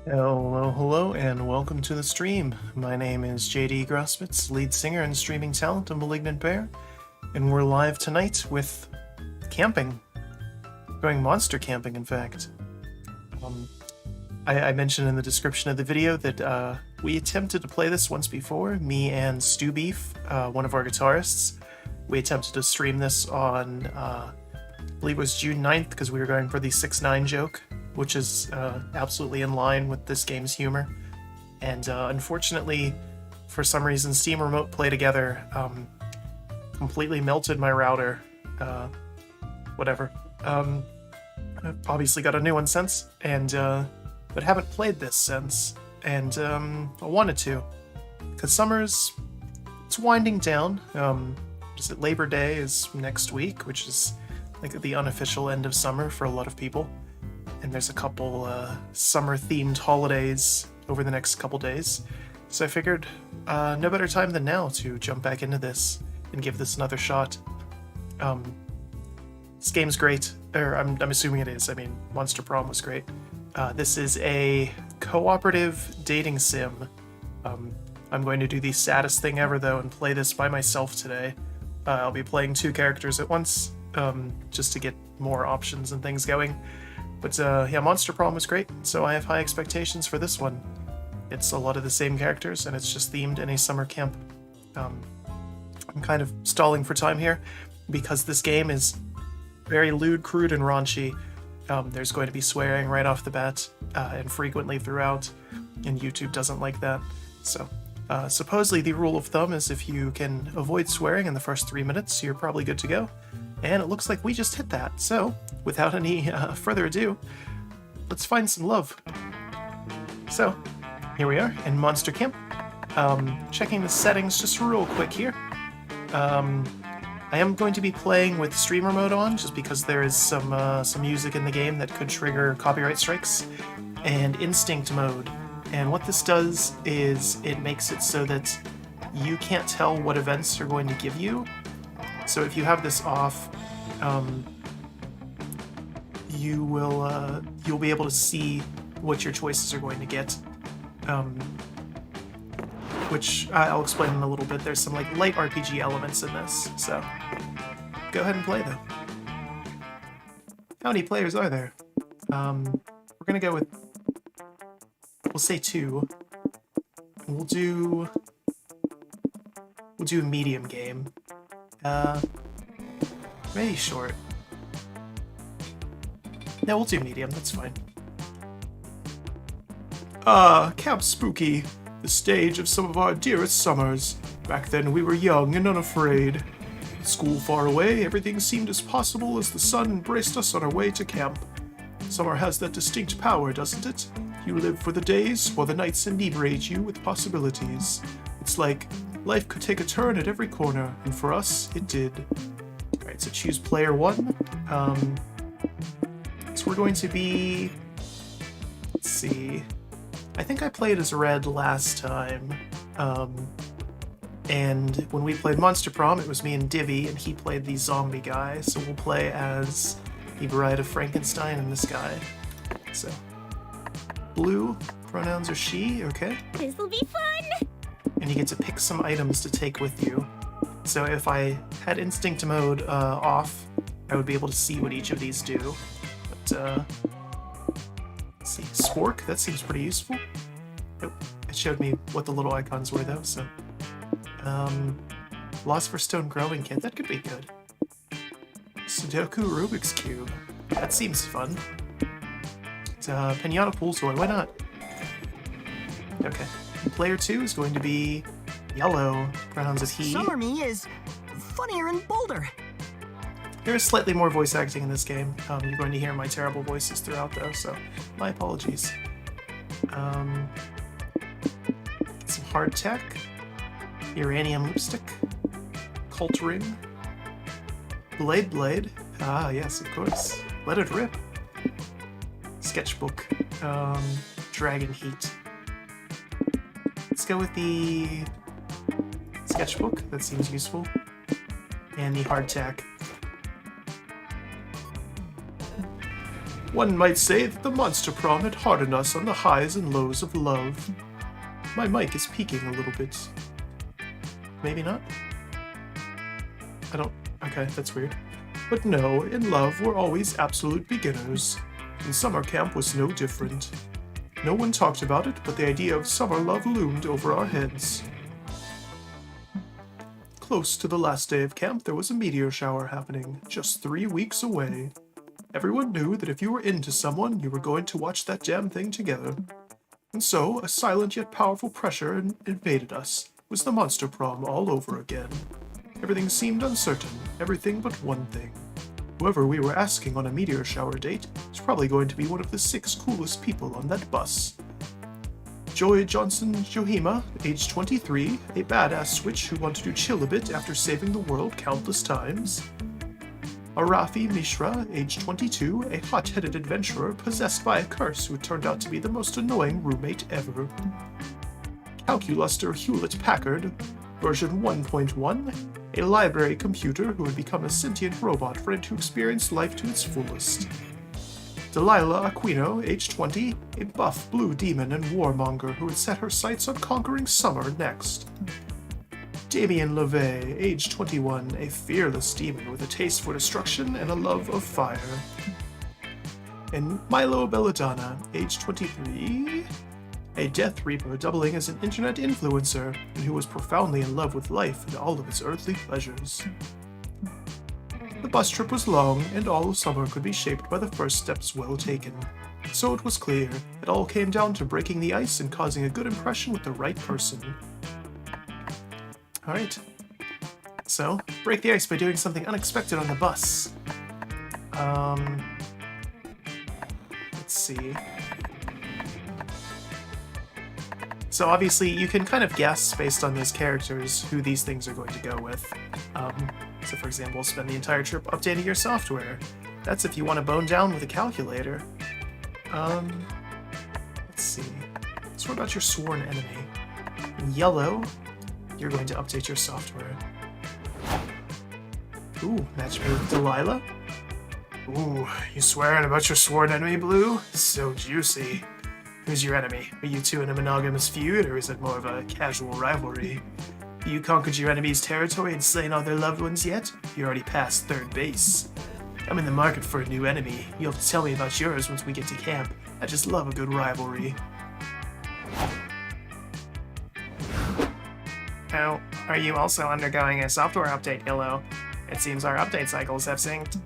Hello, and welcome to the stream. My name is JD Grosspitz, lead singer and streaming talent of Malignant Bear, and we're live tonight with camping. Going monster camping, in fact. I mentioned in the description of the video that we attempted to play this once before, me and Stu Beef, one of our guitarists. We attempted to stream this on, I believe it was June 9th, because we were going for the 6ix9ine joke, which is absolutely in line with this game's humor. And unfortunately, for some reason, Steam Remote Play Together completely melted my router. Whatever. I've obviously got a new one since, and but haven't played this since, and I wanted to, because summer's it's winding down. Is it Labor Day is next week, which is like the unofficial end of summer for a lot of people. And there's a couple summer-themed holidays over the next couple days. So I figured no better time than now to jump back into this and give this another shot. This game's great, or I'm assuming it is. I mean, Monster Prom was great. This is a cooperative dating sim. I'm going to do the saddest thing ever, though, and play this by myself today. I'll be playing 2 characters at once, just to get more options and things going. But yeah, Monster Prom was great, so I have high expectations for this one. It's a lot of the same characters, and it's just themed in a summer camp. I'm kind of stalling for time here, because this game is very lewd, crude, and raunchy. There's going to be swearing right off the bat, and frequently throughout, and YouTube doesn't like that. So, supposedly the rule of thumb is if you can avoid swearing in the first 3 minutes, you're probably good to go. And it looks like we just hit that, so without any further ado, let's find some love. So, here we are in Monster Camp. Checking the settings just real quick here. I am going to be playing with streamer mode on, just because there is some music in the game that could trigger copyright strikes, and instinct mode. And what this does is it makes it so that you can't tell what events are going to give you. So if you have this off, you'll be able to see what your choices are going to get, which I'll explain in a little bit. There's some like light RPG elements in this, so go ahead and play though. How many players are there? We're gonna go with, we'll say 2. We'll do a medium game. Maybe short. No, we'll do medium, that's fine. Camp Spooky, the stage of some of our dearest summers. Back then we were young and unafraid. School far away, everything seemed as possible as the sun embraced us on our way to camp. Summer has that distinct power, doesn't it? You live for the days, while the nights inebriate you with possibilities. It's like life could take a turn at every corner, and for us, it did. Alright, so choose player 1. So we're going to be... Let's see... I think I played as Red last time. And when we played Monster Prom, it was me and Divvy, and he played the zombie guy, so we'll play as the Bride of Frankenstein and this guy. So... Blue, pronouns are she, okay? This'll be fun! And you get to pick some items to take with you. So if I had instinct mode off, I would be able to see what each of these do. But, let's see, Spork, that seems pretty useful. Nope, it showed me what the little icons were though, so. Philosopher's Stone Growing Kit, that could be good. Sudoku Rubik's Cube, that seems fun. Pinata Pool Toy, why not? Okay. Player 2 is going to be yellow, pronouns as he. Summer me is funnier and bolder. There is slightly more voice acting in this game. You're going to hear my terrible voices throughout though, so my apologies. Some hard tech. Uranium lipstick. Cult ring. Blade. Ah, yes, of course. Let it rip. Sketchbook. Dragon Heat. Let's go with the sketchbook. That seems useful. And the hardtack. One might say that the Monster Prom had hardened us on the highs and lows of love. My mic is peaking a little bit. Maybe not? I don't... Okay, that's weird. But no, in love, we're always absolute beginners. And summer camp was no different. No one talked about it, but the idea of summer love loomed over our heads. Close to the last day of camp, there was a meteor shower happening, just 3 weeks away. Everyone knew that if you were into someone, you were going to watch that damn thing together. And so, a silent yet powerful pressure invaded us. It was the Monster Prom all over again. Everything seemed uncertain, everything but one thing. Whoever we were asking on a meteor shower date was probably going to be one of the 6 coolest people on that bus. Joy Johnson Johima, age 23, a badass switch who wanted to chill a bit after saving the world countless times. Arafi Mishra, age 22, a hot-headed adventurer possessed by a curse who turned out to be the most annoying roommate ever. Calculuster Hewlett-Packard, version 1.1, a library computer who had become a sentient robot ready to experience life to its fullest. Delilah Aquino, age 20, a buff blue demon and warmonger who had set her sights on conquering summer next. Damien LeVay, age 21, a fearless demon with a taste for destruction and a love of fire. And Milo Belladonna, age 23, a Death Reaper doubling as an internet influencer and who was profoundly in love with life and all of its earthly pleasures. The bus trip was long, and all of summer could be shaped by the first steps well taken. So it was clear, it all came down to breaking the ice and causing a good impression with the right person. Alright, so break the ice by doing something unexpected on the bus. Let's see. So obviously you can kind of guess based on these characters who these things are going to go with. So for example, spend the entire trip updating your software. That's if you want to bone down with a calculator. Let's see. Sort out your sworn enemy. In yellow, you're going to update your software. Ooh, match me with Delilah. Ooh, you swearing about your sworn enemy, Blue? So juicy. Who's your enemy? Are you two in a monogamous feud, or is it more of a casual rivalry? You conquered your enemy's territory and slain all their loved ones yet? You're already past third base. I'm in the market for a new enemy. You'll have to tell me about yours once we get to camp. I just love a good rivalry. Oh, are you also undergoing a software update, Illo? It seems our update cycles have synced.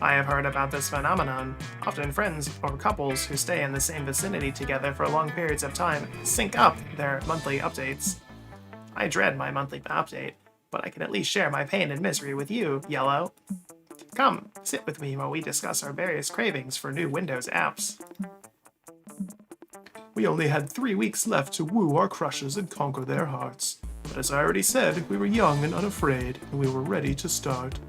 I have heard about this phenomenon. Often friends or couples who stay in the same vicinity together for long periods of time sync up their monthly updates. I dread my monthly update, but I can at least share my pain and misery with you, Yellow. Come, sit with me while we discuss our various cravings for new Windows apps. We only had 3 weeks left to woo our crushes and conquer their hearts. But as I already said, we were young and unafraid, and we were ready to start.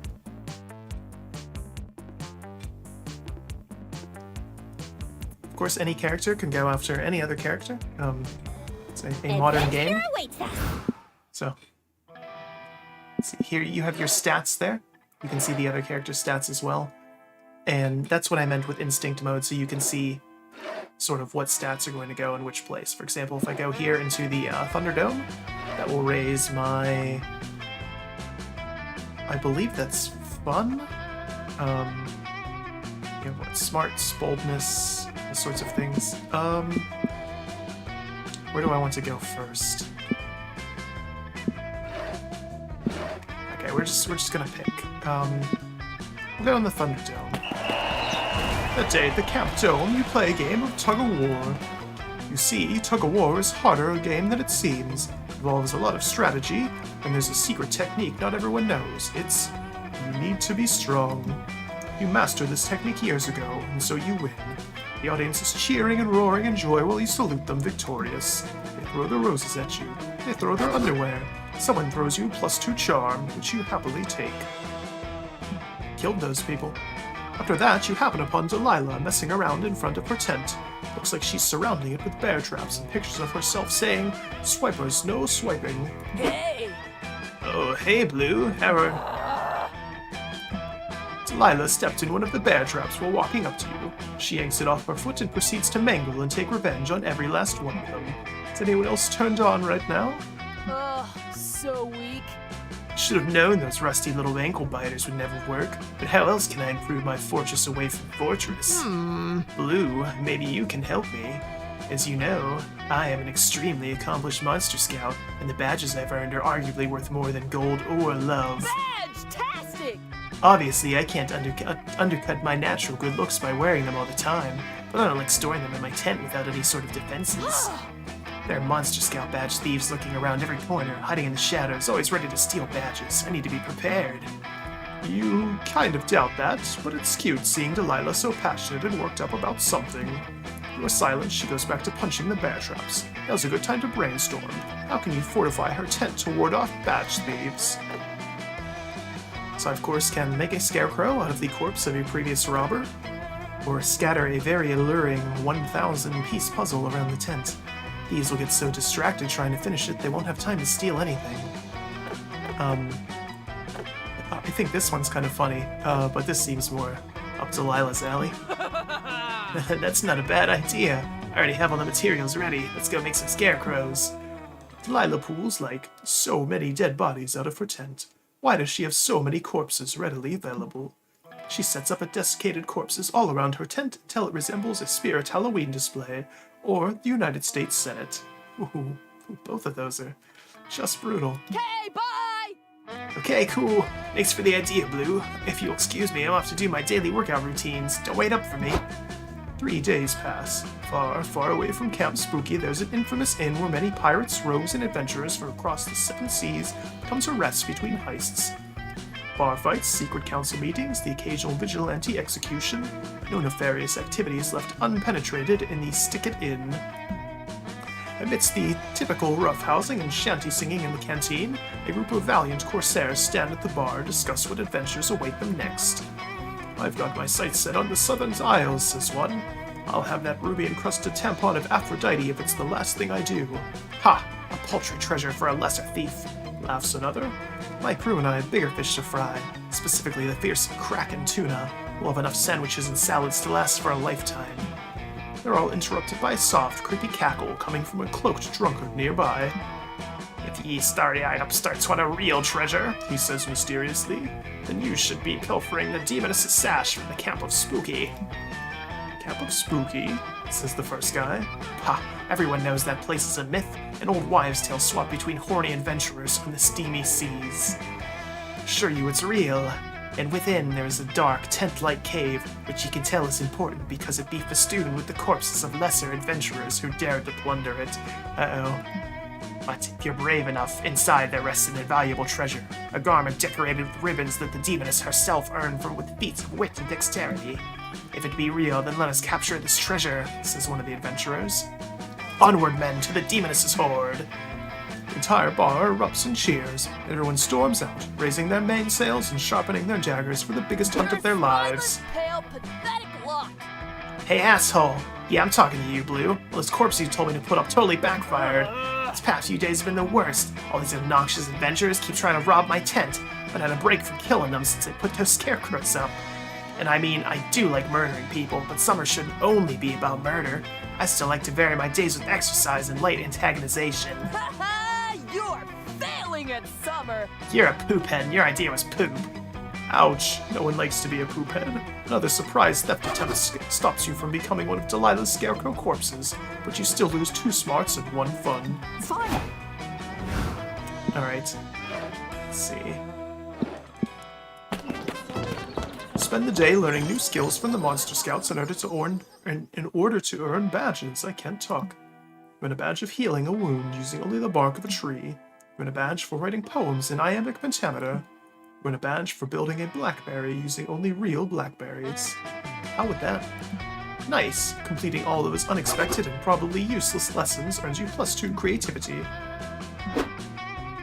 Of course, any character can go after any other character. It's a modern game. So, see, here you have your stats there. You can see the other character's stats as well. And that's what I meant with instinct mode, so you can see sort of what stats are going to go in which place. For example, if I go here into the Thunderdome, that will raise my... I believe that's fun? You know, what, smarts, boldness, those sorts of things. Where do I want to go first? Okay, we're just gonna pick. We'll go in the Thunderdome. That day at the Camp Dome, you play a game of tug-of-war. You see, tug-of-war is harder a game than it seems. It involves a lot of strategy, and there's a secret technique not everyone knows. It's, you need to be strong. You mastered this technique years ago, and so you win. The audience is cheering and roaring in joy while you salute them victorious. They throw their roses at you. They throw their underwear. Someone throws you +2 charm, which you happily take. Killed those people. After that, you happen upon Delilah messing around in front of her tent. Looks like she's surrounding it with bear traps and pictures of herself saying, "Swipers, no swiping." Hey! Oh, hey, Blue. Delilah stepped in one of the bear traps while walking up to you. She yanks it off her foot and proceeds to mangle and take revenge on every last one of them. Is anyone else turned on right now? Ugh, so weak. Should have known those rusty little ankle biters would never work, but how else can I improve my fortress away from fortress? Blue, maybe you can help me. As you know, I am an extremely accomplished monster scout, and the badges I've earned are arguably worth more than gold or love. Badge-tastic! Obviously, I can't undercut my natural good looks by wearing them all the time, but I don't like storing them in my tent without any sort of defenses. There are Monster Scout badge thieves lurking around every corner, hiding in the shadows, always ready to steal badges. I need to be prepared. You kind of doubt that, but it's cute seeing Delilah so passionate and worked up about something. You are silent, she goes back to punching the bear traps. Now's a good time to brainstorm. How can you fortify her tent to ward off badge thieves? So I, of course, can make a scarecrow out of the corpse of a previous robber, or scatter a very alluring 1,000-piece puzzle around the tent. Thieves will get so distracted trying to finish it, they won't have time to steal anything. I think this one's kind of funny, but this seems more up Delilah's alley. That's not a bad idea. I already have all the materials ready. Let's go make some scarecrows. Delilah pulls, like, so many dead bodies out of her tent. Why does she have so many corpses readily available? She sets up a desiccated corpses all around her tent until it resembles a spirit Halloween display, or the United States Senate. Ooh, both of those are just brutal. Okay, bye! Okay, cool. Thanks for the idea, Blue. If you'll excuse me, I'm off to do my daily workout routines. Don't wait up for me. 3 days pass. Far, far away from Camp Spooky, there's an infamous inn where many pirates, rogues, and adventurers from across the 7 seas come to rest between heists. Bar fights, secret council meetings, the occasional vigilante execution. No nefarious activities left unpenetrated in the Stick-It Inn. Amidst the typical roughhousing and shanty singing in the canteen, a group of valiant corsairs stand at the bar, discuss what adventures await them next. I've got my sights set on the Southern Isles, says one. I'll have that ruby-encrusted tampon of Aphrodite if it's the last thing I do. Ha! A paltry treasure for a lesser thief, laughs another. My crew and I have bigger fish to fry, specifically the fierce Kraken tuna. We'll have enough sandwiches and salads to last for a lifetime. They're all interrupted by a soft, creepy cackle coming from a cloaked drunkard nearby. If ye starry-eyed upstarts want a real treasure, he says mysteriously, then you should be pilfering the demoness' sash from the Camp of Spooky. Camp of Spooky? Says the first guy. Ha! Everyone knows that place is a myth, an old wives' tale swapped between horny adventurers from the steamy seas. Assure you it's real, and within there is a dark, tent-like cave, which you can tell is important because it be festooned with the corpses of lesser adventurers who dared to plunder it. Uh-oh. But if you're brave enough, inside there rests an invaluable treasure, a garment decorated with ribbons that the demoness herself earned from with feats of wit and dexterity. If it be real, then let us capture this treasure, says one of the adventurers. Onward, men, to the demoness's horde! The entire bar erupts in cheers. Everyone storms out, raising their mainsails and sharpening their daggers for the biggest hunt of their lives. Pale, pathetic luck. Hey, asshole! Yeah, I'm talking to you, Blue. Well, this corpse you told me to put up totally backfired. These past few days have been the worst. All these obnoxious adventurers keep trying to rob my tent, but I had a break from killing them since I put those scarecrows up. And I mean, I do like murdering people, but summer shouldn't only be about murder. I still like to vary my days with exercise and light antagonization. You're failing at summer. You're a poop head, and your idea was poop. Ouch, no one likes to be a poop head. Another surprise theft attempt stops you from becoming one of Delilah's scarecrow corpses, but you still lose 2 smarts and 1 fun. Fine. Alright, let's see. Spend the day learning new skills from the Monster Scouts in order to earn badges. I can't talk. Earn a badge of healing a wound using only the bark of a tree. Earn a badge for writing poems in iambic pentameter. Earn a badge for building a blackberry using only real blackberries. How would that? Nice! Completing all those unexpected and probably useless lessons earns you +2 creativity.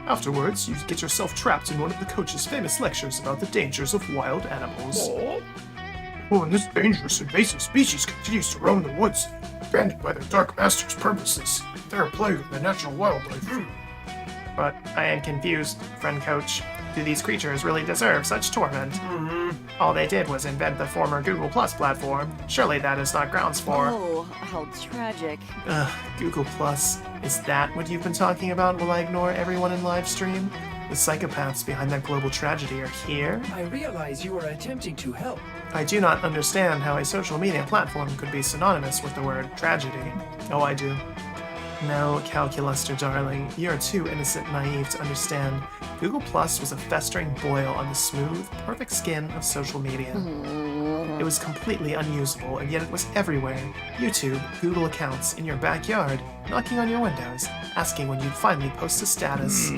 Afterwards, you get yourself trapped in one of the coach's famous lectures about the dangers of wild animals. When this dangerous invasive species continues to roam the woods, abandoned by their dark master's purposes, they're a plague of the natural wildlife. But I am confused, friend coach. Do these creatures really deserve such torment? All they did was invent the former Google Plus platform. Surely that is not grounds for... Oh, how tragic. Google Plus. Is that what you've been talking about? Will I ignore everyone in live stream? The psychopaths behind that global tragedy are here? I realize you are attempting to help. I do not understand how a social media platform could be synonymous with the word tragedy. Oh, I do. No, Calculuster, darling, you are too innocent and naive to understand. Google Plus was a festering boil on the smooth, perfect skin of social media. It was completely unusable, and yet it was everywhere. YouTube, Google accounts, in your backyard, knocking on your windows, asking when you'd finally post a status.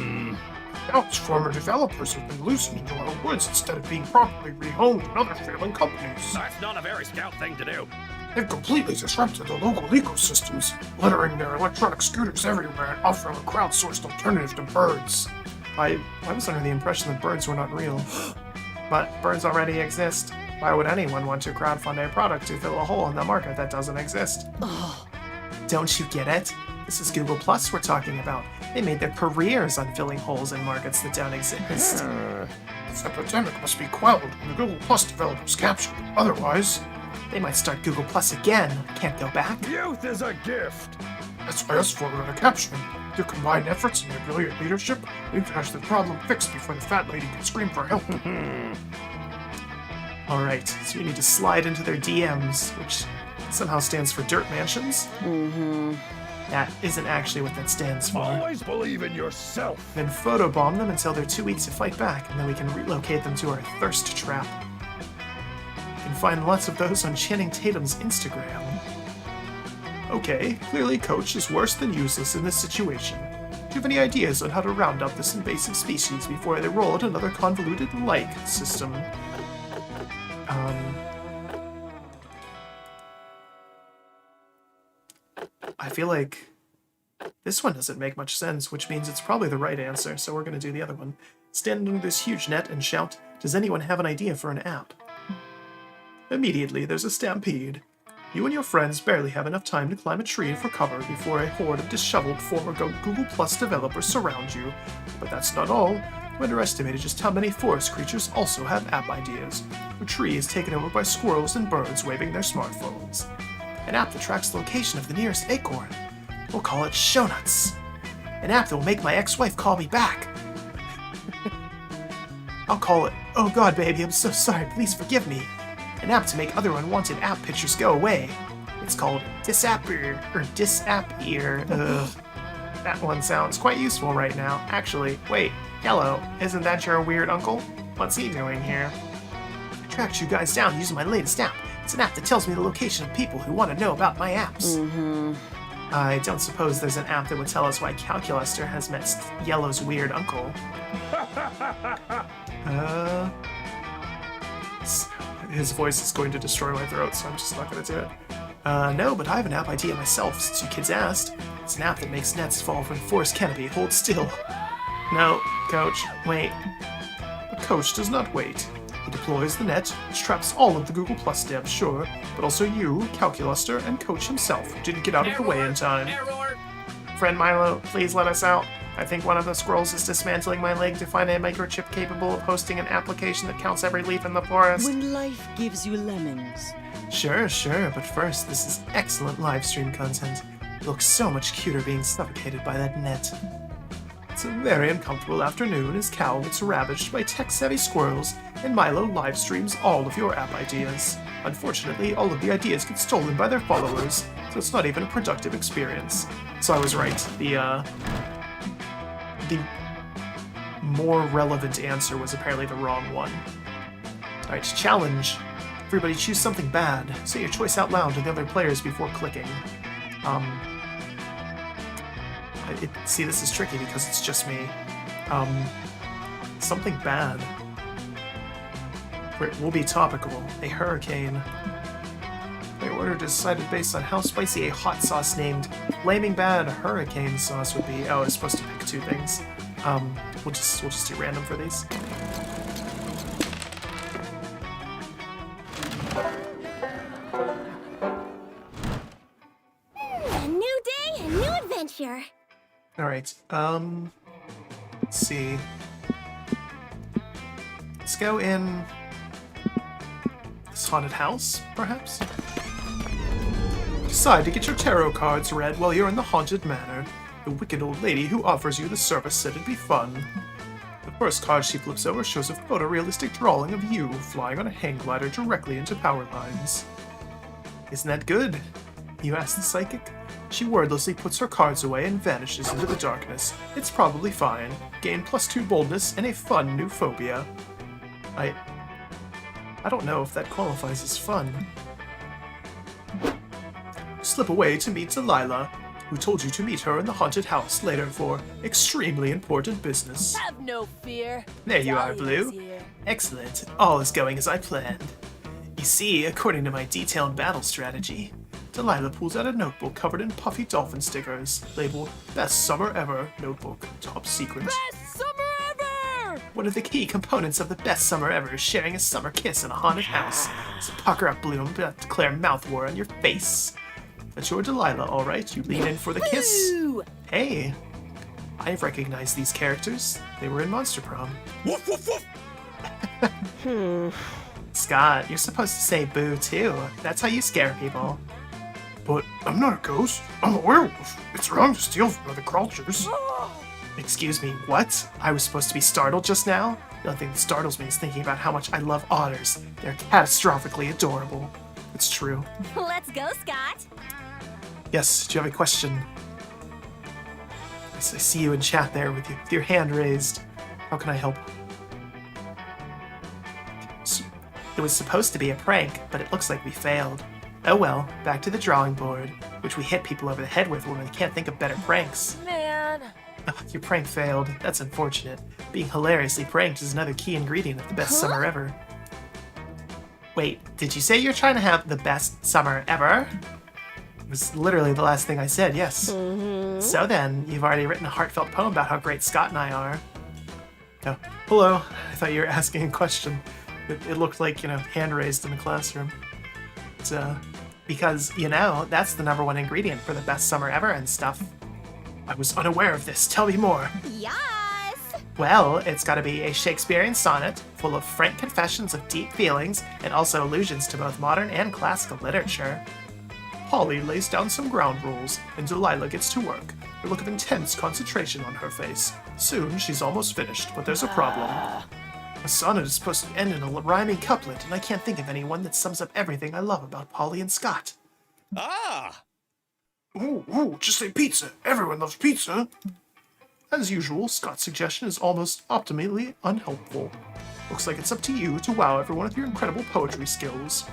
Countless former developers have been loosened into our woods instead of being properly rehomed in other failing companies. That's not a very scout thing to do. They've completely disrupted the local ecosystems, littering their electronic scooters everywhere and offering a crowdsourced alternative to birds. I was under the impression that birds were not real. But birds already exist. Why would anyone want to crowdfund a product to fill a hole in the market that doesn't exist? Don't you get it? This is Google Plus we're talking about. They made their careers on filling holes in markets that don't exist. This epidemic must be quelled and the Google Plus developers captured. Otherwise, They might start Google Plus again. Can't go back. Youth is a gift. that's why us four are to capture them. Through combined efforts and their brilliant leadership, we've got the problem fixed before the fat lady can scream for help. Alright, so we need to slide into their DMs, which somehow stands for Dirt Mansions. That isn't actually what that stands for. Always believe in yourself. Then photobomb them until they're too weak to fight back, and then we can relocate them to our thirst trap. You can find lots of those on Channing Tatum's Instagram. Okay, clearly Coach is worse than useless in this situation. Do you have any ideas on how to round up this invasive species before they roll out another convoluted like system? I feel like this one doesn't make much sense, which means it's probably the right answer, so we're going to do the other one. Stand under this huge net and shout, "Does anyone have an idea for an app?" Immediately, there's a stampede. You and your friends barely have enough time to climb a tree for cover before a horde of disheveled former Google Plus developers surround you. But that's not all. You underestimated just how many forest creatures also have app ideas. The tree is taken over by squirrels and birds waving their smartphones. An app that tracks the location of the nearest acorn. We'll call it Shownuts. An app that will make my ex-wife call me back. I'll call it, "Oh God, baby, I'm so sorry, please forgive me." An app to make other unwanted app pictures go away. It's called Disapp-ear, or Disapp-ear. That one sounds quite useful right now. Actually, wait, Yellow, isn't that your weird uncle? What's he doing here? I tracked you guys down using my latest app. It's an app that tells me the location of people who want to know about my apps. I don't suppose there's an app that would tell us why Calculuster has met Yellow's weird uncle. His voice is going to destroy my throat, so I'm just not going to do it. No, but I have an app idea myself, since you kids asked. It's an app that makes nets fall from forest canopy. Hold still. No, Coach, wait. But Coach does not wait. He deploys the net, which traps all of the Google Plus devs, sure, but also you, Calculuster, and Coach himself, who didn't get out of the way in time. Friend Milo, please let us out. I think one of the squirrels is dismantling my leg to find a microchip capable of hosting an application that counts every leaf in the forest. When life gives you lemons. Sure, but first, this is excellent livestream content. It looks so much cuter being suffocated by that net. It's a very uncomfortable afternoon as Cal gets ravaged by tech-savvy squirrels, and Milo live streams all of your app ideas. Unfortunately, all of the ideas get stolen by their followers, so it's not even a productive experience. So I was right. The more relevant answer was apparently the wrong one. Alright, challenge. Everybody choose something bad. Say your choice out loud to the other players before clicking. See, this is tricky because it's just me. Something bad. It will be topical. A hurricane. My order decided based on how spicy a hot sauce named Flaming Bad Hurricane Sauce would be. Oh, I was supposed to pick two things. We'll just do random for these. A new day, a new adventure. Alright, let's see. Let's go in This haunted house, perhaps? Decide to get your tarot cards read while you're in the haunted manor. The wicked old lady who offers you the service said it'd be fun. The first card she flips over shows a photorealistic drawing of you flying on a hang glider directly into power lines. Isn't that good? You ask the psychic. She wordlessly puts her cards away and vanishes into the darkness. It's probably fine. Gain +2 boldness and a fun new phobia. I don't know if that qualifies as fun. Slip away to meet Delilah, who told you to meet her in the haunted house later for extremely important business. Have no fear. There you are, Dahlia's Blue. here. Excellent. All is going as I planned. You see, according to my detailed battle strategy, Delilah pulls out a notebook covered in puffy dolphin stickers, labeled Best Summer Ever Notebook, Top Secret. Best summer ever! One of the key components of the best summer ever is sharing a summer kiss in a haunted house. So pucker up, Blue, I'm about to declare mouth war on your face. But you're Delilah, alright? You lean in for the kiss. Woo! Hey, I've recognized these characters. They were in Monster Prom. Woof, woof, woof. Scott, you're supposed to say boo too. That's how you scare people. But I'm not a ghost. I'm a werewolf. It's wrong to steal from other cultures. Excuse me, what? I was supposed to be startled just now? The only thing that startles me is thinking about how much I love otters. They're catastrophically adorable. It's true. Let's go, Scott. Yes, do you have a question? I see you in chat there with your hand raised. How can I help? It was supposed to be a prank, but it looks like we failed. Oh well, back to the drawing board, which we hit people over the head with when we can't think of better pranks. Man. Your prank failed. That's unfortunate. Being hilariously pranked is another key ingredient of the best summer ever. Wait, did you say you're trying to have the best summer ever? It was literally the last thing I said, yes. So then, you've already written a heartfelt poem about how great Scott and I are. Oh, hello. I thought you were asking a question. It looked like, hand raised in the classroom. It's, because, that's the #1 ingredient for the best summer ever and stuff. I was unaware of this. Tell me more. Yes. Well, it's gotta be a Shakespearean sonnet full of frank confessions of deep feelings and also allusions to both modern and classical literature. Polly lays down some ground rules, and Delilah gets to work, a look of intense concentration on her face. Soon, she's almost finished, but there's a problem. A sonnet is supposed to end in a rhyming couplet, and I can't think of anyone that sums up everything I love about Polly and Scott. Ah! Ooh, just say pizza. Everyone loves pizza. As usual, Scott's suggestion is almost optimally unhelpful. Looks like it's up to you to wow everyone with your incredible poetry skills.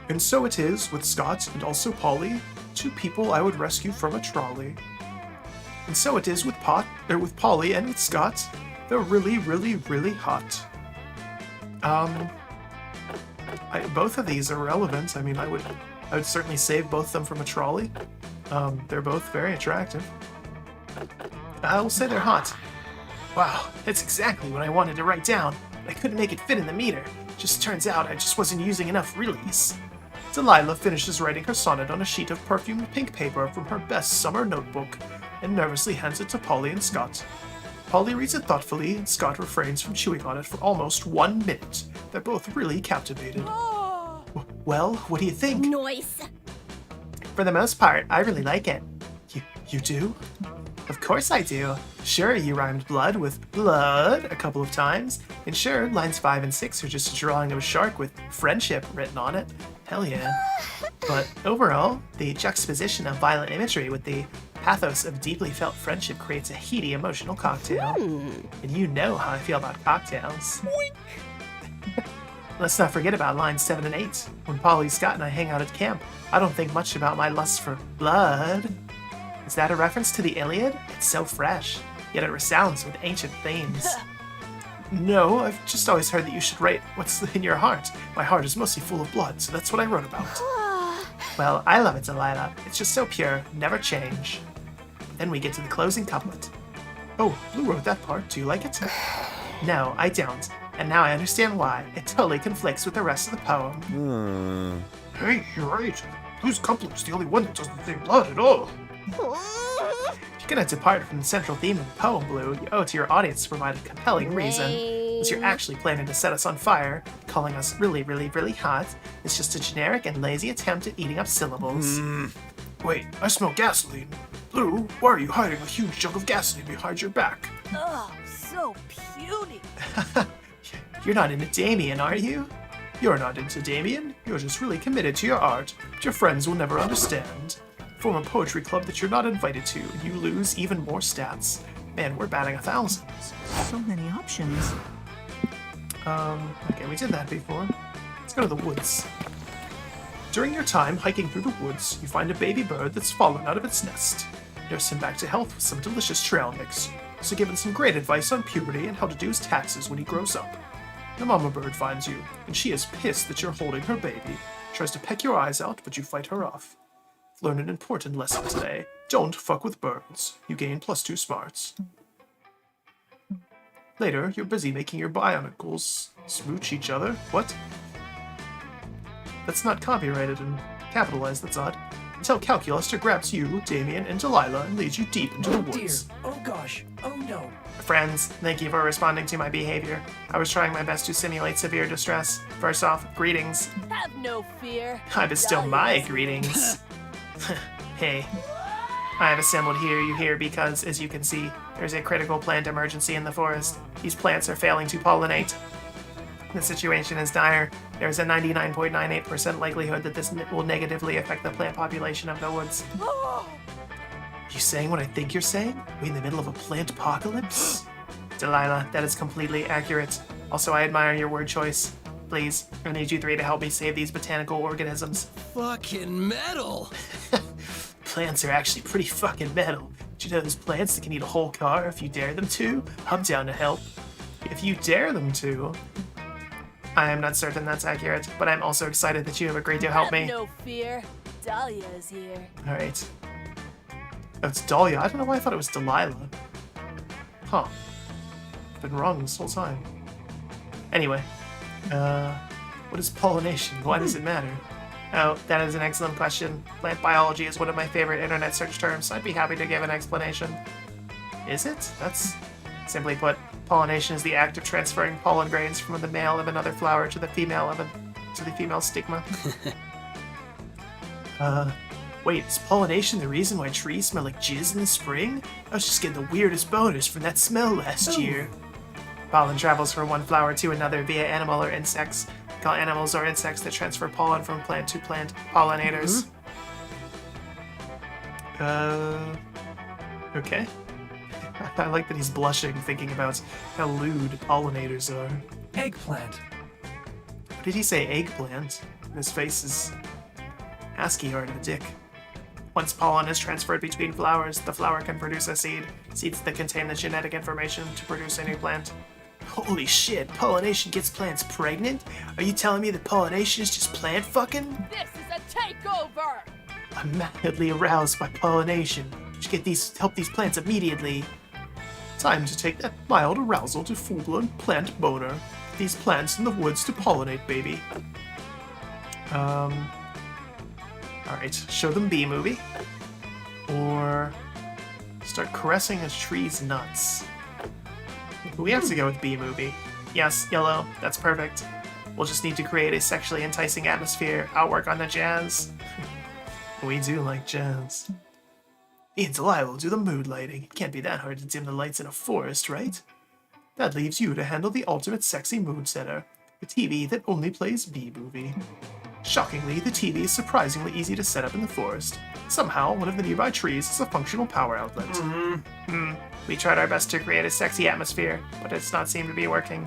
And so it is with Scott and also Polly, 2 people I would rescue from a trolley. And so it is with Polly and with Scott. They're really, really, really hot. Both of these are relevant. I mean, I would certainly save both of them from a trolley. They're both very attractive. I will say they're hot. Wow, that's exactly what I wanted to write down, but I couldn't make it fit in the meter. Just turns out I just wasn't using enough realies. Delilah finishes writing her sonnet on a sheet of perfumed pink paper from her best summer notebook and nervously hands it to Polly and Scott. Polly reads it thoughtfully, and Scott refrains from chewing on it for almost 1 minute. They're both really captivated. Well, what do you think? Noise. For the most part, I really like it. You do? Of course I do. Sure, you rhymed blood with blood a couple of times. And sure, lines 5 and 6 are just a drawing of a shark with friendship written on it. Hell yeah. But overall, the juxtaposition of violent imagery with the pathos of deeply felt friendship creates a heady emotional cocktail. And you know how I feel about cocktails. Let's not forget about lines 7 and 8. When Polly, Scott, and I hang out at camp, I don't think much about my lust for blood. Is that a reference to the Iliad? It's so fresh, yet it resounds with ancient themes. No, I've just always heard that you should write what's in your heart. My heart is mostly full of blood, so that's what I wrote about. Well, I love it, Delilah. It's just so pure, never change. Then we get to the closing couplet. Oh, Blue wrote that part. Do you like it? No, I don't. And now I understand why. It totally conflicts with the rest of the poem. Hey, you're right. Blue's couplet's the only one that doesn't say blood at all. If you're gonna depart from the central theme of the poem, Blue, you owe it to your audience to provide a compelling reason. As you're actually planning to set us on fire, calling us really, really, really hot is just a generic and lazy attempt at eating up syllables. Wait, I smell gasoline. Blue, why are you hiding a huge jug of gasoline behind your back? Oh, so puny. You're not into Damien, are you? You're not into Damien. You're just really committed to your art, but your friends will never understand. Form a poetry club that you're not invited to, and you lose even more stats. Man, we're batting 1,000. So many options. Okay, we did that before. Let's go to the woods. During your time hiking through the woods, you find a baby bird that's fallen out of its nest. Nurse him back to health with some delicious trail mix. So give him some great advice on puberty and how to do his taxes when he grows up. The mama bird finds you, and she is pissed that you're holding her baby. Tries to peck your eyes out, but you fight her off. Learn an important lesson today. Don't fuck with birds. You gain +2 smarts. Later, you're busy making your bionicles smooch each other. What? That's not copyrighted and capitalized, that's odd. Until Calculuster grabs you, Damien, and Delilah and leads you deep into the Dear. woods. Oh gosh. Oh no. Friends, thank you for responding to my behavior. I was trying my best to simulate severe distress. First off, greetings. Have no fear. I bestow Dahlia's my here. greetings. Hey. I have assembled you here because, as you can see, there's a critical plant emergency in the forest. These plants are failing to pollinate. The situation is dire. There's a 99.98% likelihood that this will negatively affect the plant population of the woods. You saying what I think you're saying? We in the middle of a plant apocalypse? Delilah, that is completely accurate. Also, I admire your word choice. Please, I need you three to help me save these botanical organisms. Fucking metal! Plants are actually pretty fucking metal. Do you know there's plants that can eat a whole car if you dare them to? I'm down to help. If you dare them to. I am not certain that's accurate, but I'm also excited that you have agreed to help Have me. no fear. Dahlia is here. Alright. Oh, it's Dahlia. I don't know why I thought it was Delilah. Huh. Been wrong this whole time. Anyway. What is pollination? Why does it matter? Oh, that is an excellent question. Plant biology is one of my favorite internet search terms. I'd be happy to give an explanation. Is it? That's... Simply put, pollination is the act of transferring pollen grains from the male of another flower to the female stigma. Wait, is pollination the reason why trees smell like jizz in the spring? I was just getting the weirdest boners from that smell last year. Pollen travels from one flower to another via animal or insects. We call animals or insects that transfer pollen from plant to plant pollinators. Okay. I like that he's blushing, thinking about how lewd pollinators are. Eggplant. What did he say? Eggplant? His face is ASCII art of a dick. Once pollen is transferred between flowers, the flower can produce a seed. Seeds that contain the genetic information to produce a new plant. Holy shit, pollination gets plants pregnant? Are you telling me that pollination is just plant fucking? This is a takeover. I'm madly aroused by pollination. Should help these plants immediately. Time to take that mild arousal to full-blown plant boner. These plants in the woods to pollinate, baby. Alright, show them bee movie. Or start caressing a tree's nuts. We have to go with bee movie. Yes, yellow, that's perfect. We'll just need to create a sexually enticing atmosphere. I'll work on the jazz. We do like jazz. Me and Delilah will do the mood lighting. It can't be that hard to dim the lights in a forest, right? That leaves you to handle the ultimate sexy mood setter. The TV that only plays B-movie. Shockingly, the TV is surprisingly easy to set up in the forest. Somehow, one of the nearby trees is a functional power outlet. We tried our best to create a sexy atmosphere, but it's not seemed to be working.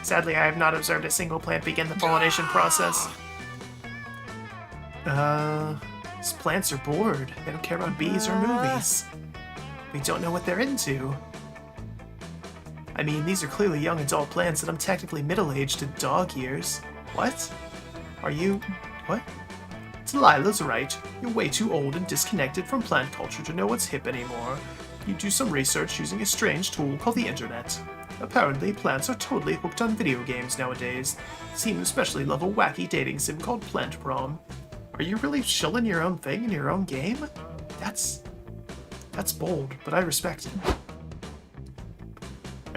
Sadly, I have not observed a single plant begin the pollination process. These plants are bored. They don't care about bees or movies. We don't know what they're into. I mean, these are clearly young adult plants and I'm technically middle-aged to dog years. What? Are you... what? Delilah's right. You're way too old and disconnected from plant culture to know what's hip anymore. You do some research using a strange tool called the internet. Apparently, plants are totally hooked on video games nowadays. Seem to especially love a wacky dating sim called Plant Prom. Are you really shilling your own thing in your own game? That's bold, but I respect it.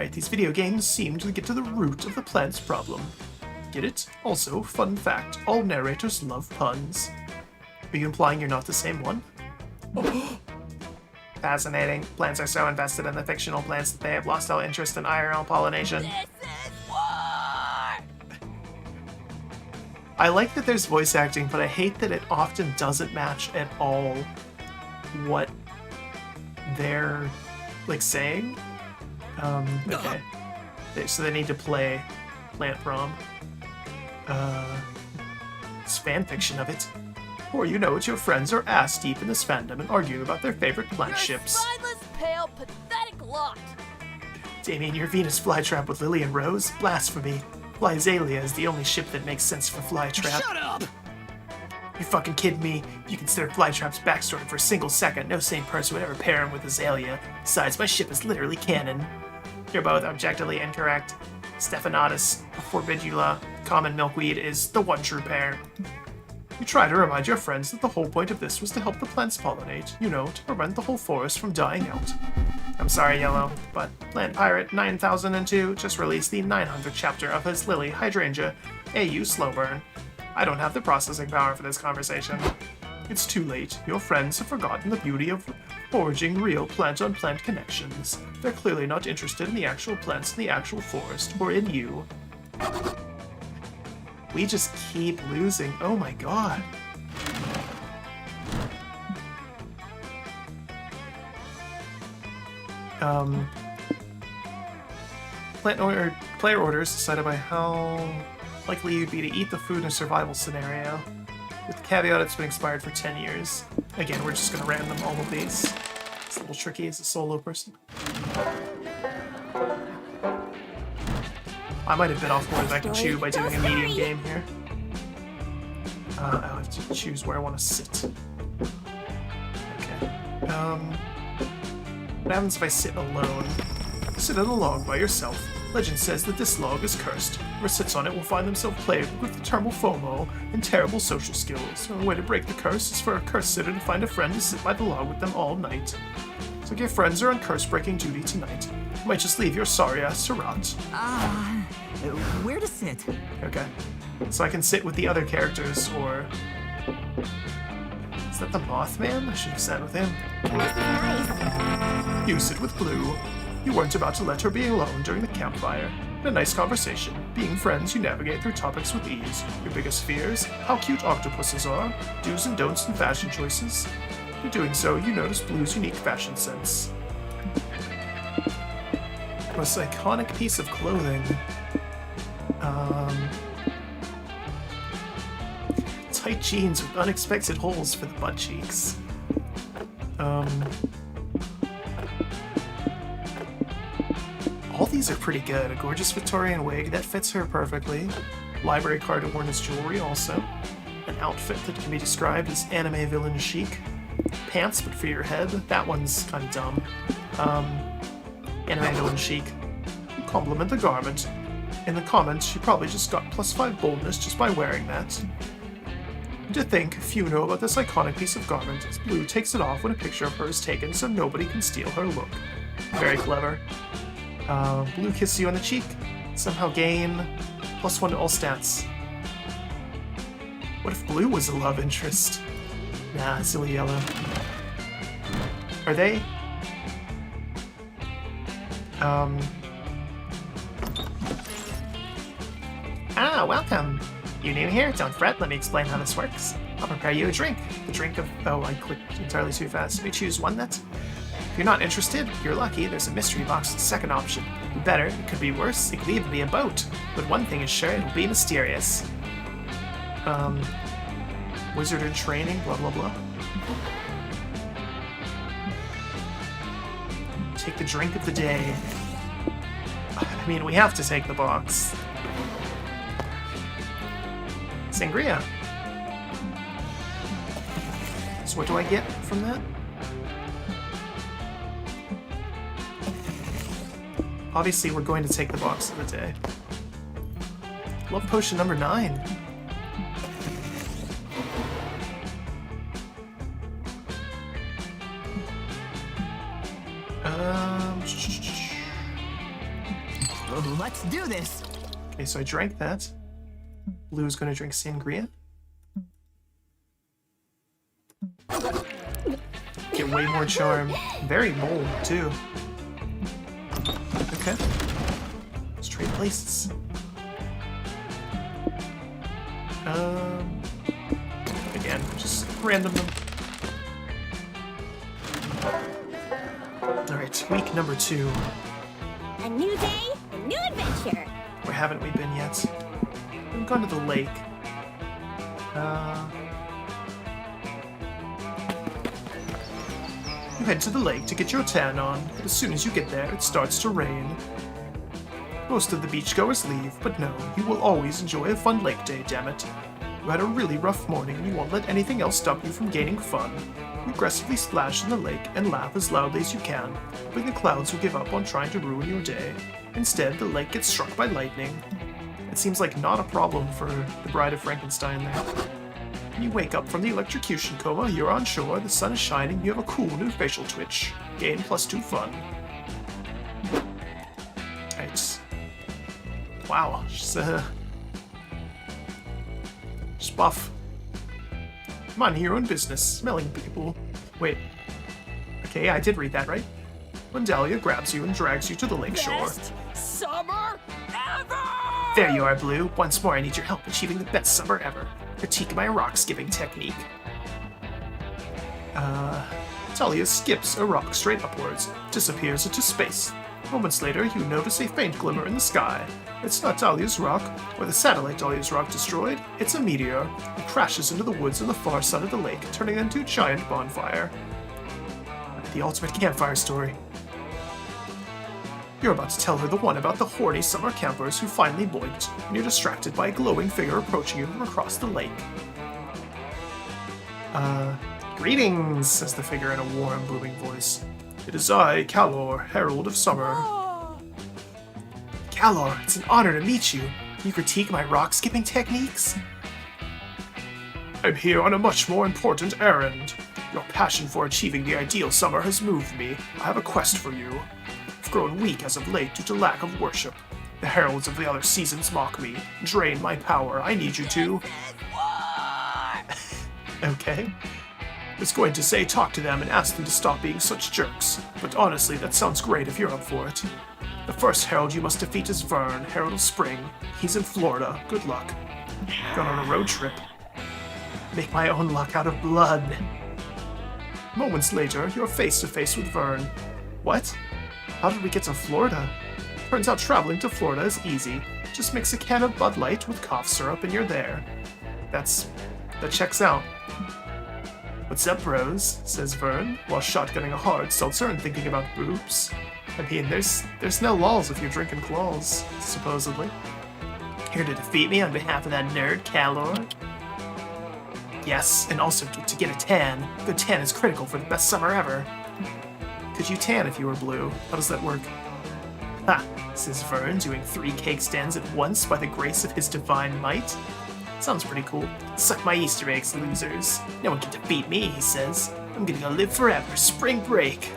Alright, these video games seem to get to the root of the plant's problem. Get it? Also, fun fact, all narrators love puns. Are you implying you're not the same one? Fascinating. Plants are so invested in the fictional plants that they have lost all interest in IRL pollination. This is war! I like that there's voice acting, but I hate that it often doesn't match at all what they're, like, saying. Okay. So they need to play Plant Prom. It's fanfiction of it. Or you know it, your friends are ass deep in this fandom and argue about their favorite plant You're ships. a spineless, pale, pathetic lot. Damien, your Venus flytrap with Lily and Rose? Blasphemy. Flyzalia is the only ship that makes sense for flytrap. Shut up! You fucking kidding me? If you consider Flytrap's backstory for a single second, no sane person would ever pair him with Azalea. Besides, my ship is literally canon. You're both objectively incorrect. Stephanatus, Forbidula, common milkweed is the one true pair. You try to remind your friends that the whole point of this was to help the plants pollinate, you know, to prevent the whole forest from dying out. I'm sorry, Yellow, but Plant Pirate 9002 just released the 900th chapter of his Lily Hydrangea AU Slow Burn. I don't have the processing power for this conversation. It's too late. Your friends have forgotten the beauty of forging real plant-on-plant connections. They're clearly not interested in the actual plants in the actual forest, or in you. We just keep losing. Oh my god. Player orders decided by how likely you'd be to eat the food in a survival scenario, with the caveat it's been expired for 10 years. Again, we're just gonna random all of these. It's a little tricky as a solo person. I might have bit off more than I can chew by doing a medium game here. I'll have to choose where I want to sit. Okay. What happens if I sit alone? Sit on a log by yourself. Legend says that this log is cursed. Whoever sits on it will find themselves plagued with thermal FOMO and terrible social skills. The only way to break the curse is for a cursed sitter to find a friend to sit by the log with them all night. So your friends are on curse-breaking duty tonight. You might just leave your sorry ass to rot. Where to sit? Okay. So I can sit with the other characters, or... Is that the Mothman? I should have sat with him. You sit with Blue. You weren't about to let her be alone during the campfire. In a nice conversation. Being friends, you navigate through topics with ease. Your biggest fears, how cute octopuses are, do's and don'ts in fashion choices. In doing so, you notice Blue's unique fashion sense. Most iconic piece of clothing. Tight jeans with unexpected holes for the butt cheeks. All these are pretty good. A gorgeous Victorian wig that fits her perfectly. Library card worn as jewelry also. An outfit that can be described as anime villain chic. Pants, but for your head. That one's kind of dumb. Anime villain chic. Compliment the garment. In the comments, she probably just got +5 boldness just by wearing that. To think, few know about this iconic piece of garment, as Blue takes it off when a picture of her is taken so nobody can steal her look. Very clever. Blue kisses you on the cheek. Somehow gain +1 to all stats. What if Blue was a love interest? Nah, silly Yellow. Are they? Ah, welcome. You new here? Don't fret, let me explain how this works. I'll prepare you a drink. The drink of... Oh, I clicked entirely too fast. Let me choose one that's... If you're not interested, you're lucky, there's a mystery box, the second option. Better, it could be worse, it could even be a boat. But one thing is sure, it'll be mysterious. Wizard in training, blah blah blah. Take the drink of the day. I mean, we have to take the box. Sangria. So what do I get from that? Obviously, we're going to take the box of the day. Love potion number 9. Let's do this. Okay, so I drank that. Blue is going to drink sangria. Get way more charm. Very bold, too. Okay. Let's trade places. Again, just random them. Alright, week number 2. A new day, a new adventure. Where haven't we been yet? We've gone to the lake. You head to the lake to get your tan on, but as soon as you get there, it starts to rain. Most of the beachgoers leave, but no, you will always enjoy a fun lake day, damn it. You had a really rough morning and you won't let anything else stop you from gaining fun. You aggressively splash in the lake and laugh as loudly as you can, hoping the clouds will give up on trying to ruin your day. Instead, the lake gets struck by lightning. It seems like not a problem for the Bride of Frankenstein there. When you wake up from the electrocution coma, you're on shore, the sun is shining, you have a cool new facial twitch. Gain +2 fun. Right. Wow, she's buff. Mind your own business, smelling people. Wait. Okay, I did read that, right? When Dahlia grabs you and drags you to the lakeshore. Best summer ever! There you are, Blue. Once more, I need your help achieving the best summer ever. Critique my rock-skipping technique. Dahlia skips a rock straight upwards, disappears into space. Moments later, you notice a faint glimmer in the sky. It's not Dahlia's rock, or the satellite Dahlia's rock destroyed. It's a meteor. It crashes into the woods on the far side of the lake, turning into a giant bonfire. The ultimate campfire story. You're about to tell her the one about the horny summer campers who finally boinked, and you're distracted by a glowing figure approaching you from across the lake. Greetings, says the figure in a warm, booming voice. It is I, Calor, Herald of Summer. Calor, it's an honor to meet you. Can you critique my rock-skipping techniques? I'm here on a much more important errand. Your passion for achieving the ideal summer has moved me. I have a quest for you. I've grown weak as of late due to lack of worship. The heralds of the other seasons mock me, drain my power. I need you to... Okay. I was going to say talk to them and ask them to stop being such jerks, but honestly, that sounds great if you're up for it. The first herald you must defeat is Vern, Herald of Spring. He's in Florida. Good luck. Gone on a road trip. Make my own luck out of blood. Moments later, you're face to face with Vern. What? How did we get to Florida? Turns out traveling to Florida is easy. Just mix a can of Bud Light with cough syrup and you're there. That checks out. What's up, bros? Says Vern, while shotgunning a hard seltzer and thinking about boobs. I mean, there's no laws if you're drinking claws, supposedly. Here to defeat me on behalf of that nerd, Calor? Yes, and also to get a tan. Good tan is critical for the best summer ever. Could you tan if you were blue? How does that work? Ha, says Vern, doing 3 cake stands at once by the grace of his divine might. Sounds pretty cool. Suck my Easter eggs, losers. No one can defeat me, he says. I'm gonna go live forever. Spring break.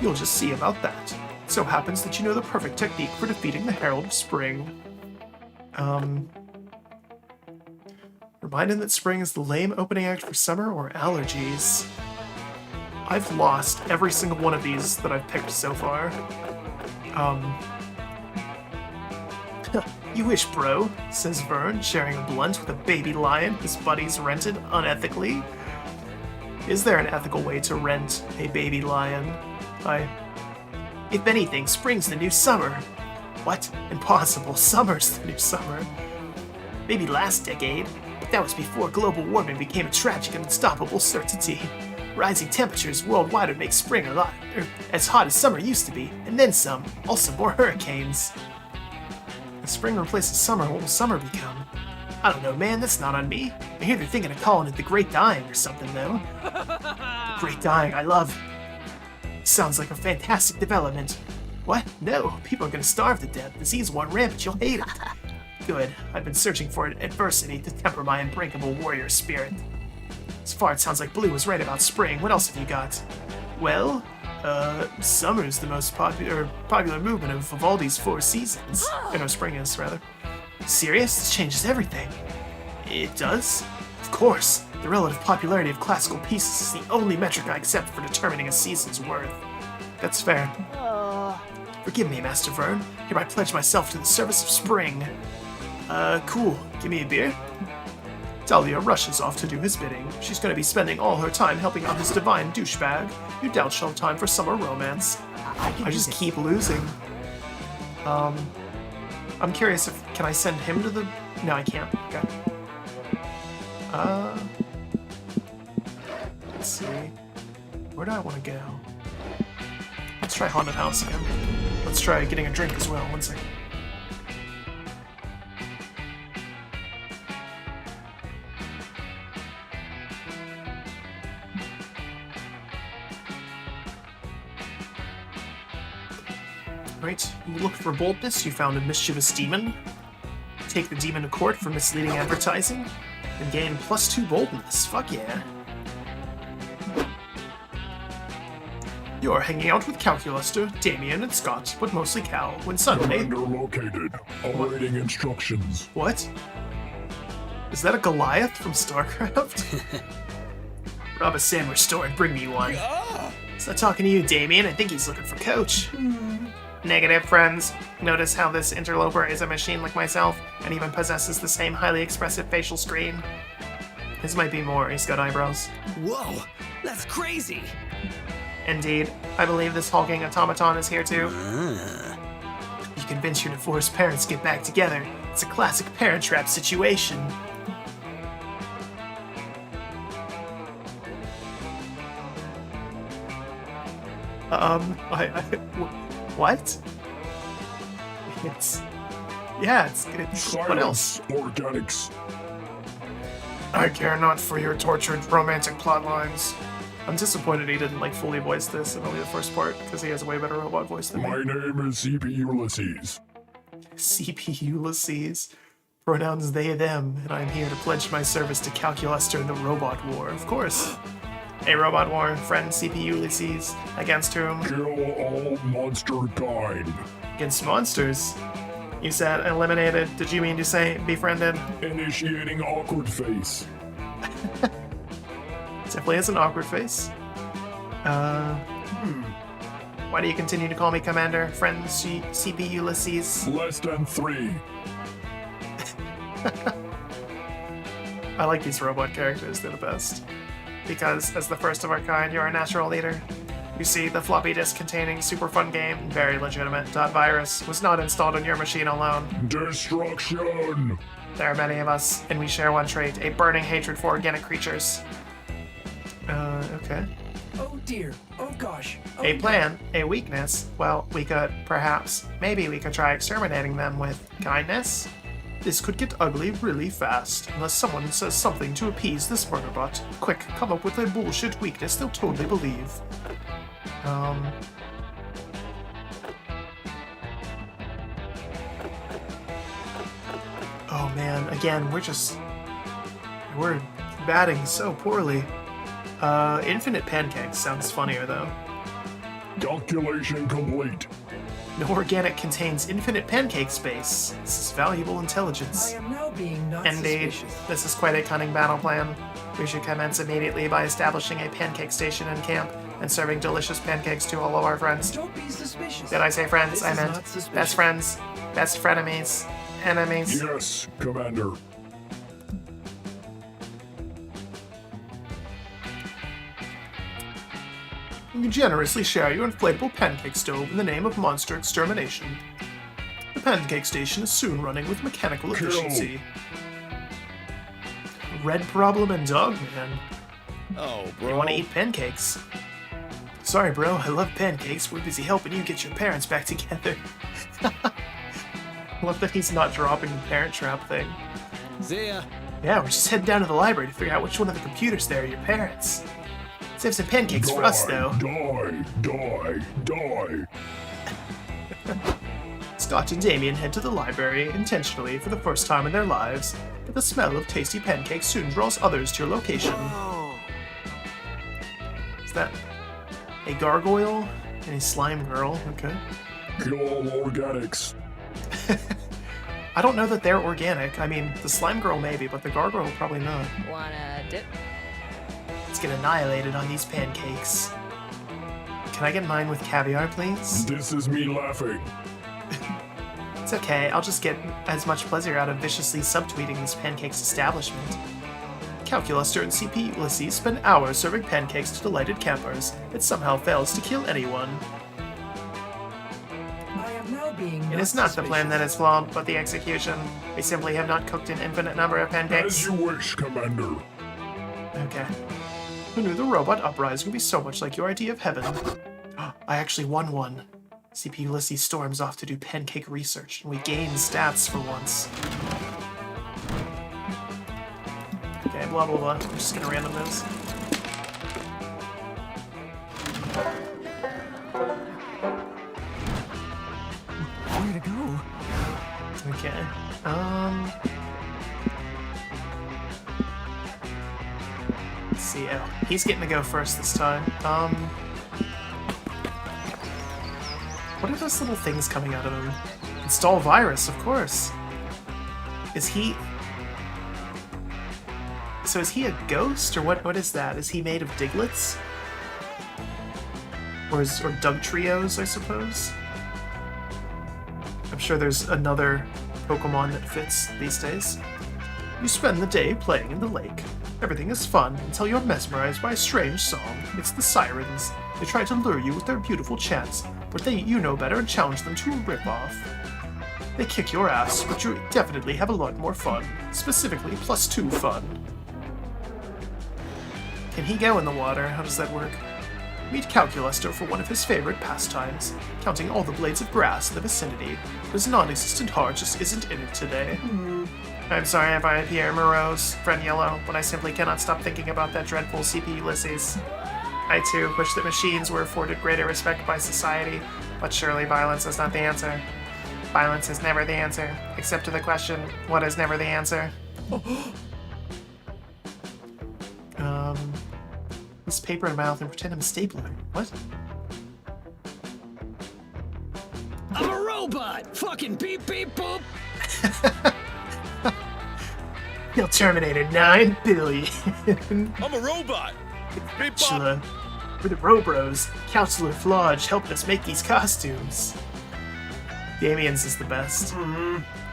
You'll just see about that. It so happens that you know the perfect technique for defeating the Herald of Spring. Reminded that spring is the lame opening act for summer or allergies. I've lost every single one of these that I've picked so far. You wish, bro, says Vern, sharing a blunt with a baby lion his buddies rented unethically. Is there an ethical way to rent a baby lion? If anything, spring's the new summer. What? Impossible. Summer's the new summer. Maybe last decade, but that was before global warming became a tragic and unstoppable certainty. Rising temperatures worldwide would make spring as hot as summer used to be, and then some. Also more hurricanes. If spring replaces summer, what will summer become? I don't know, man, that's not on me. I hear they're thinking of calling it the Great Dying or something, though. The Great Dying, I love. Sounds like a fantastic development. What? No, people are gonna starve to death. Disease won't rampant, you'll hate it. Good, I've been searching for adversity to temper my unbreakable warrior spirit. As far it sounds like Blue was right about spring. What else have you got? Well, Summer's the most popular movement of Vivaldi's 4 seasons. Or no, spring is, rather. Serious? This changes everything. It does? Of course. The relative popularity of classical pieces is the only metric I accept for determining a season's worth. That's fair. Forgive me, Master Vern. Hereby pledge myself to the service of spring. Cool. Give me a beer? Dahlia rushes off to do his bidding. She's going to be spending all her time helping out this divine douchebag. You doubt she'll have time for summer romance. I just keep losing. I'm curious if... Can I send him to the... No, I can't. Okay. Let's see. Where do I want to go? Let's try Haunted House again. Let's try getting a drink as well. One second. Right, you looked for boldness, you found a mischievous demon. Take the demon to court for misleading advertising, and gain +2 boldness. Fuck yeah. You're hanging out with Calculuster, Damien, and Scott, but mostly Cal, when suddenly... Commander located. Awaiting instructions. What? Is that a Goliath from StarCraft? Rob a sandwich store and bring me one. Is that talking to you, Damien? I think he's looking for Coach. Negative, friends. Notice how this interloper is a machine like myself, and even possesses the same highly expressive facial screen. His might be more, he's got eyebrows. Whoa, that's crazy. Indeed, I believe this hulking automaton is here too. You convince your divorced parents to get back together. It's a classic parent trap situation. What? It's what else? Silence, organics. I care not for your tortured romantic plot lines. I'm disappointed he didn't fully voice this in only the first part, because he has a way better robot voice than me. My name is CP Ulysses. CP Ulysses. Pronouns they, them, and I'm here to pledge my service to Calculuster in the robot war, of course. A robot war, friend CP Ulysses, against whom? Kill all monster kind. Against monsters? You said eliminated. Did you mean to say befriended? Initiating awkward face. Definitely has an awkward face. Why do you continue to call me Commander, friend CP Ulysses? Less than 3. I like these robot characters, they're the best. Because, as the first of our kind, you're a natural leader. You see, the floppy disk containing super fun game, very legitimate, .virus, was not installed on your machine alone. Destruction! There are many of us, and we share one trait, a burning hatred for organic creatures. Okay. Oh dear. Oh gosh. Oh, A plan, a weakness, well, we could, maybe we could try exterminating them with kindness? This could get ugly really fast, unless someone says something to appease this murderbot. Quick, come up with a bullshit weakness they'll totally believe. Oh man, again, we're batting so poorly. Infinite pancakes sounds funnier though. Calculation complete. No organic contains infinite pancake space. This is valuable intelligence. I am now being not Indeed, suspicious. this is quite a cunning battle plan. We should commence immediately by establishing a pancake station in camp and serving delicious pancakes to all of our friends. Don't be suspicious. Did I say friends? This I is meant not suspicious. best friends, best frenemies, enemies. Yes, Commander. You generously share your inflatable pancake stove in the name of monster extermination. The pancake station is soon running with mechanical Kill. efficiency. Red problem and dog man. Oh, You bro. want to eat pancakes? Sorry, bro. I love pancakes. We're busy helping you get your parents back together. Love that he's not dropping the Parent Trap thing. See ya. Yeah, we're just heading down to the library to figure out which one of the computers there are your parents. Save some pancakes for us, though. Die. Scott and Damien head to the library intentionally for the first time in their lives, but the smell of tasty pancakes soon draws others to your location. Oh. Is that... a gargoyle, and a slime girl. Okay. Kill all organics. I don't know that they're organic. I mean, the slime girl maybe, but the gargoyle probably not. Wanna dip? Let's get annihilated on these pancakes. Can I get mine with caviar, please? This is me laughing. It's okay, I'll just get as much pleasure out of viciously subtweeting this pancakes establishment. Calculuster and CP Ulysses spend hours serving pancakes to delighted campers. It somehow fails to kill anyone. I am now being It is not the plan that is flawed, but the execution. We simply have not cooked an infinite number of As pancakes. you wish, Commander. Okay. Who knew the robot uprising would be so much like your idea of heaven? I actually won one. CP Ulysses storms off to do pancake research, and we gain stats for once. Okay, blah blah blah. I'm just gonna random those. Where to go? Okay. Let's see. Oh, he's getting to go first this time. What are those little things coming out of him? Install virus, of course. Is he... So is he a ghost, or what is that? Is he made of Diglets? Or Doug Trios, I suppose? I'm sure there's another Pokemon that fits these days. You spend the day playing in the lake. Everything is fun until you're mesmerized by a strange song. It's the Sirens. They try to lure you with their beautiful chants, but you know better and challenge them to a rip-off. They kick your ass, but you definitely have a lot more fun. Specifically, +2 fun. Can he go in the water? How does that work? Meet Calculuster for one of his favorite pastimes, counting all the blades of grass in the vicinity. His non-existent heart just isn't in it today. I'm sorry if I appear morose, friend Yellow, but I simply cannot stop thinking about that dreadful CP Ulysses. I too wish that machines were afforded greater respect by society, but surely violence is not the answer. Violence is never the answer, except to the question, what is never the answer? This paper in mouth and pretend I'm a stapler. What? I'm a robot! Fucking beep beep boop! He'll terminate 9 billion. I'm a robot. Beep bop. Counselor, we're the Robros. Counselor Flodge helped us make these costumes. Damien's is the best.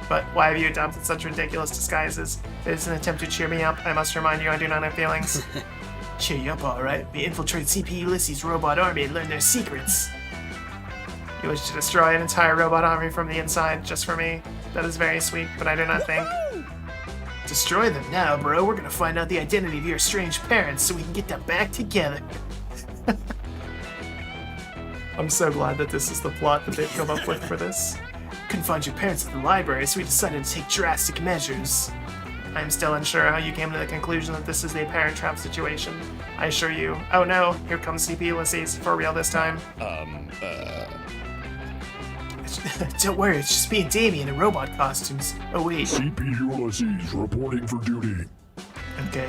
But why have you adopted such ridiculous disguises? It is an attempt to cheer me up. I must remind you I do not have feelings. Cheer you up, alright. We infiltrate CP Ulysses' robot army and learn their secrets. You wish to destroy an entire robot army from the inside just for me? That is very sweet, but I do not think... Destroy them now, bro. We're gonna find out the identity of your strange parents so we can get them back together. I'm so glad that this is the plot that they've come up with for this. Couldn't find your parents at the library, so we decided to take drastic measures. I'm still unsure how you came to the conclusion that this is the Parent Trap situation. I assure you... Oh no, here comes CP Ulysses, for real this time. Don't worry, it's just me and Damien in robot costumes. Oh wait. CP Ulysses reporting for duty. Okay.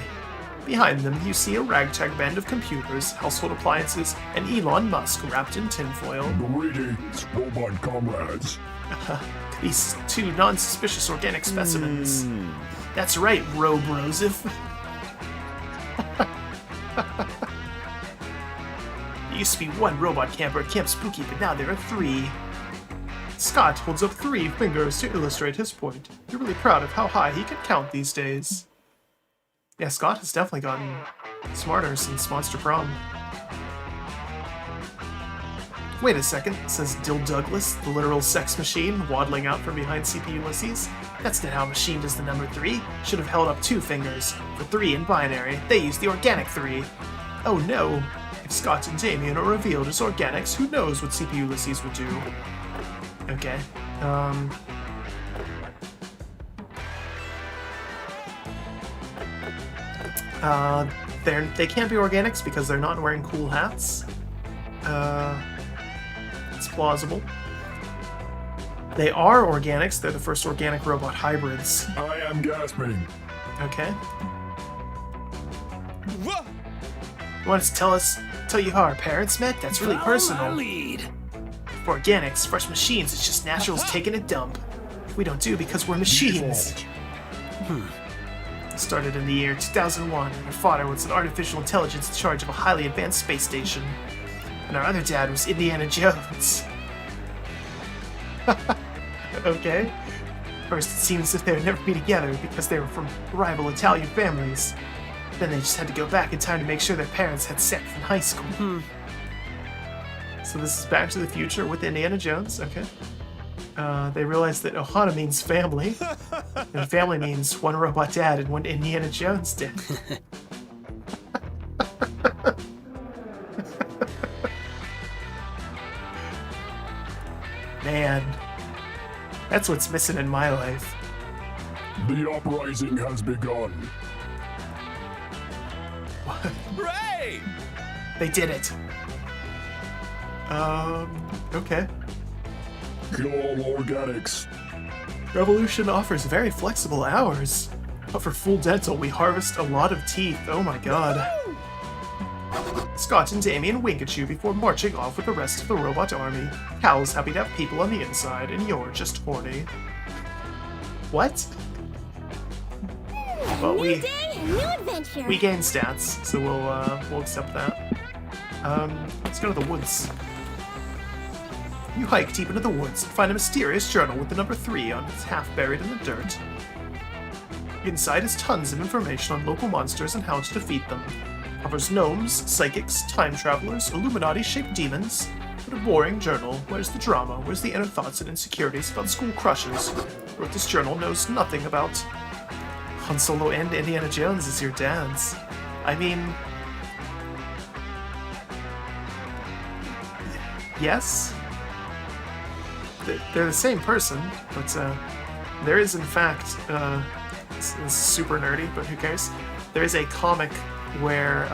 Behind them, you see a ragtag band of computers, household appliances, and Elon Musk wrapped in tinfoil. Greetings, robot comrades. These 2 non-suspicious organic specimens. That's right, Robrosif. There used to be 1 robot camper at Camp Spooky, but now there are 3. Scott holds up 3 fingers to illustrate his point. You're really proud of how high he can count these days. Yeah, Scott has definitely gotten smarter since Monster Prom. Wait a second, says Dill Douglas, the literal sex machine, waddling out from behind CP Ulysses. That's not how a machine does the number 3. Should have held up 2 fingers. For 3 in binary, they use the organic 3. Oh no! If Scott and Damien are revealed as organics, who knows what CP Ulysses would do? Okay, they can't be organics because they're not wearing cool hats. It's plausible. They are organics. They're the first organic robot hybrids. I am gasping. Okay. You want to tell us tell you how our parents met? That's really Follow my personal. lead. For organics, fresh machines, it's just naturals taking a dump. We don't do because we're machines. It started in the year 2001, and our father was an artificial intelligence in charge of a highly advanced space station. And our other dad was Indiana Jones. Okay. First, it seems that they would never be together because they were from rival Italian families. Then they just had to go back in time to make sure their parents had sex in high school. So this is Back to the Future with Indiana Jones, okay. They realized that Ohana means family, and family means one robot dad and one Indiana Jones dad. Man, that's what's missing in my life. The uprising has begun. Hooray! They did it. Okay. Kill all organics. Revolution offers very flexible hours. But for full dental, we harvest a lot of teeth. Oh my god. Scott and Damien wink at you before marching off with the rest of the robot army. Cal's happy to have people on the inside, and you're just horny. What? Well, New day, new adventure. we gain stats, so we'll accept that. Let's go to the woods. You hike deep into the woods and find a mysterious journal with the number 3 on it, half buried in the dirt. Inside is tons of information on local monsters and how to defeat them. Covers gnomes, psychics, time travelers, Illuminati-shaped demons. What a boring journal. Where's the drama? Where's the inner thoughts and insecurities about school crushes? Who wrote this journal knows nothing about Han Solo and Indiana Jones as your dads. I mean... yes? They're the same person, but there is in fact, this is super nerdy, but who cares? There is a comic where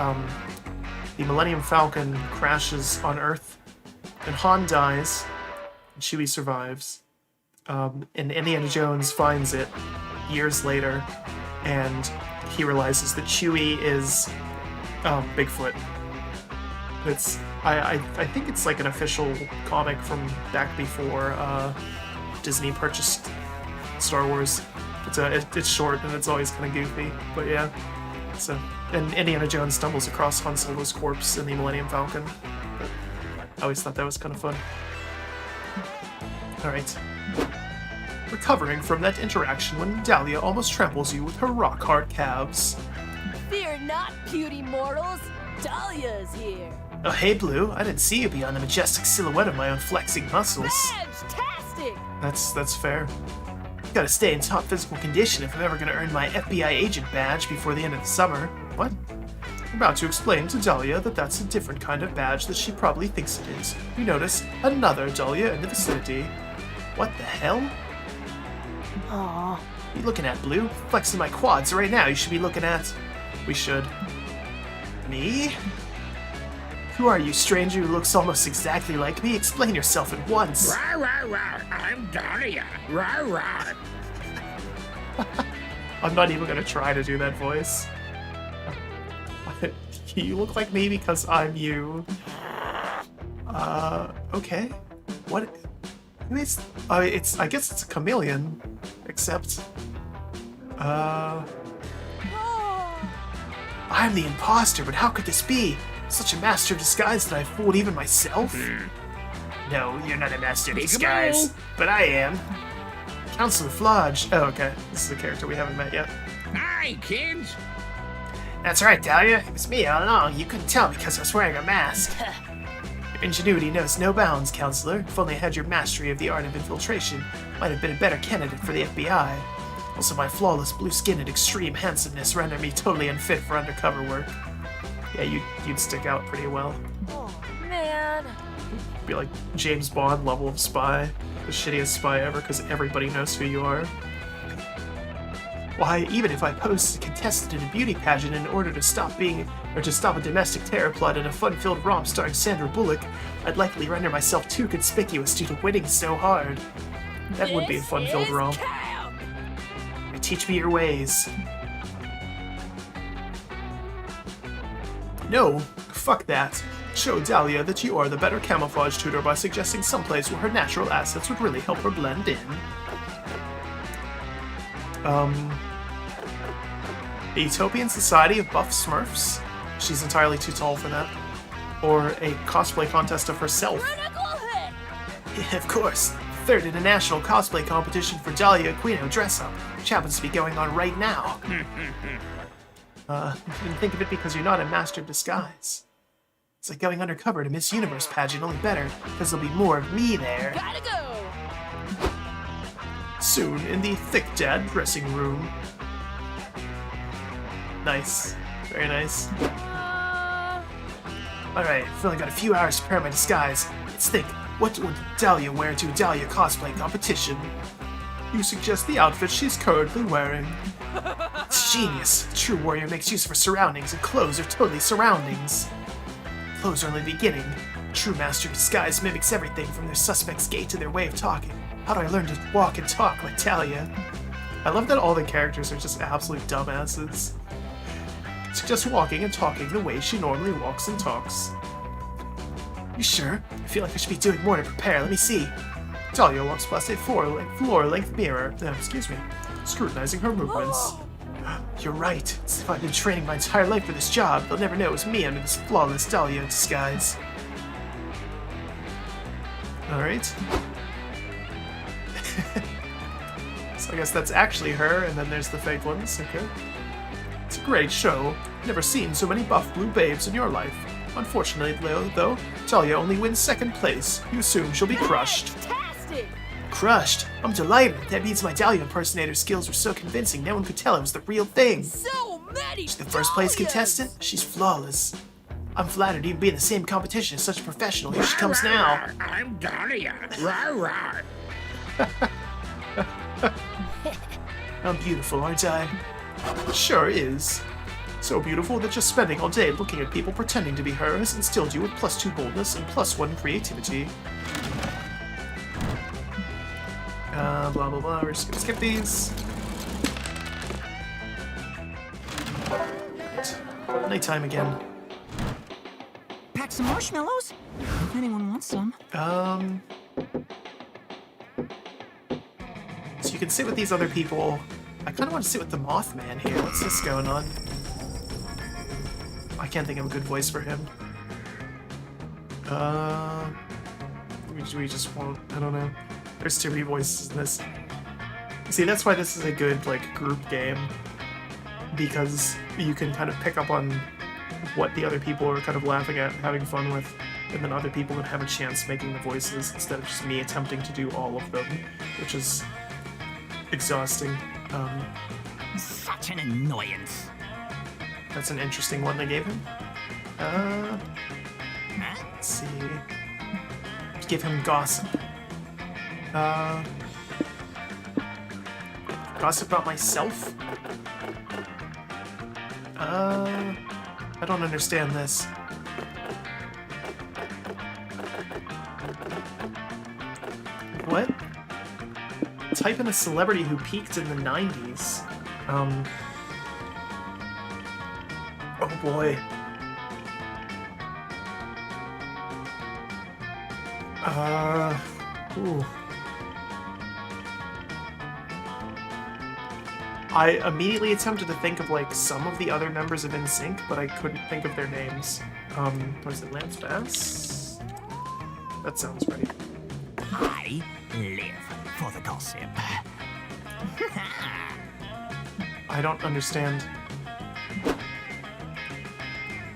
the Millennium Falcon crashes on Earth, and Han dies, and Chewie survives, and Indiana Jones finds it years later, and he realizes that Chewie is Bigfoot. It's I think it's like an official comic from back before Disney purchased Star Wars. It's short and it's always kind of goofy, but yeah. So and Indiana Jones stumbles across Han Solo's corpse in the Millennium Falcon. But I always thought that was kind of fun. All right. Recovering from that interaction when Dahlia almost tramples you with her rock-hard calves. Fear not, puny mortals. Dahlia's here. Oh, hey, Blue. I didn't see you beyond the majestic silhouette of my own flexing muscles. Fantastic! That's fair. Gotta stay in top physical condition if I'm ever gonna earn my FBI agent badge before the end of the summer. What? I'm about to explain to Dahlia that that's a different kind of badge that she probably thinks it is. You notice another Dahlia in the vicinity. What the hell? Aww. What are you looking at, Blue? Flexing my quads right now. You should be looking at... We should. Me? Who are you, stranger who looks almost exactly like me? Explain yourself at once. Rah, rah, rah. I'm Dahlia. Rah, rah. I'm not even gonna try to do that voice. You look like me because I'm you. Okay. What? I guess it's a chameleon. Except... I'm the imposter, but how could this be? Such a master of disguise that I fooled even myself? No, you're not a master of disguise, but I am. Counselor Flodge. Oh, okay. This is a character we haven't met yet. Hi, kids. That's right, Dahlia. It was me all along. You couldn't tell because I was wearing a mask. Your ingenuity knows no bounds, Counselor. If only I had your mastery of the art of infiltration, might have been a better candidate for the FBI. Also, my flawless blue skin and extreme handsomeness render me totally unfit for undercover work. Yeah, you'd stick out pretty well. Oh, man. Be like James Bond level of spy. The shittiest spy ever because everybody knows who you are. Why, even if I posed as a contestant in a beauty pageant in order to stop a domestic terror plot in a fun-filled romp starring Sandra Bullock, I'd likely render myself too conspicuous due to winning so hard. That would be a fun-filled romp. Teach me your ways. No, fuck that. Show Dahlia that you are the better camouflage tutor by suggesting someplace where her natural assets would really help her blend in. A Utopian Society of Buff Smurfs? She's entirely too tall for that. Or a cosplay contest of herself. Of course. Third in a national cosplay competition for Dahlia Aquino dress-up, which happens to be going on right now. You can think of it because you're not a master of disguise. It's like going undercover to Miss Universe pageant, only better, because there'll be more of me there. Gotta go! Soon in the Thick Dad dressing room. Nice. Very nice. Alright, I've only got a few hours to prepare my disguise. Let's think. What would Dahlia wear to a Dahlia cosplay competition? You suggest the outfit she's currently wearing. It's genius. A true warrior makes use of her surroundings, and clothes are totally surroundings. Clothes are only the beginning. A true master of disguise mimics everything from their suspect's gait to their way of talking. How do I learn to walk and talk like Dahlia? I love that all the characters are just absolute dumbasses. Suggest walking and talking the way she normally walks and talks. You sure? I feel like I should be doing more to prepare. Let me see. Dahlia walks past a floor-length mirror. Scrutinizing her movements. You're right. It's if I've been training my entire life for this job, they'll never know it was me under this flawless Dahlia disguise. Alright. So I guess that's actually her, and then there's the fake ones. Okay. It's a great show. Never seen so many buff blue babes in your life. Unfortunately, though, Dahlia only wins second place. You assume she'll be crushed. Fantastic! Crushed? I'm delighted. That means my Dahlia impersonator skills were so convincing no one could tell it was the real thing. So many She's the first place Dahlias! contestant? She's flawless. I'm flattered to even be in the same competition as such a professional. Here she comes now. I'm Dahlia. Rah, rah. I'm beautiful, aren't I? Sure is. So beautiful that just spending all day looking at people pretending to be her has instilled you with +2 boldness and +1 creativity. Blah blah blah, we're just gonna skip these. Right. Nighttime again. Pack some marshmallows? If anyone wants some. So you can sit with these other people. I kind of want to sit with the Mothman here. What's this going on? I can't think of a good voice for him. We just won't. I don't know. There's too many voices in this. See, that's why this is a good, like, group game. Because you can kind of pick up on what the other people are kind of laughing at and having fun with. And then other people can have a chance making the voices instead of just me attempting to do all of them. Which is exhausting. Such an annoyance. That's an interesting one they gave him. Let's see. Let's give him gossip. Gossip about myself? I don't understand this. What? Type in a celebrity who peaked in the 90s. Oh boy. Ooh. I immediately attempted to think of, like, some of the other members of NSYNC, but I couldn't think of their names. What is it, Lance Bass? That sounds right. I live for the gossip. I don't understand.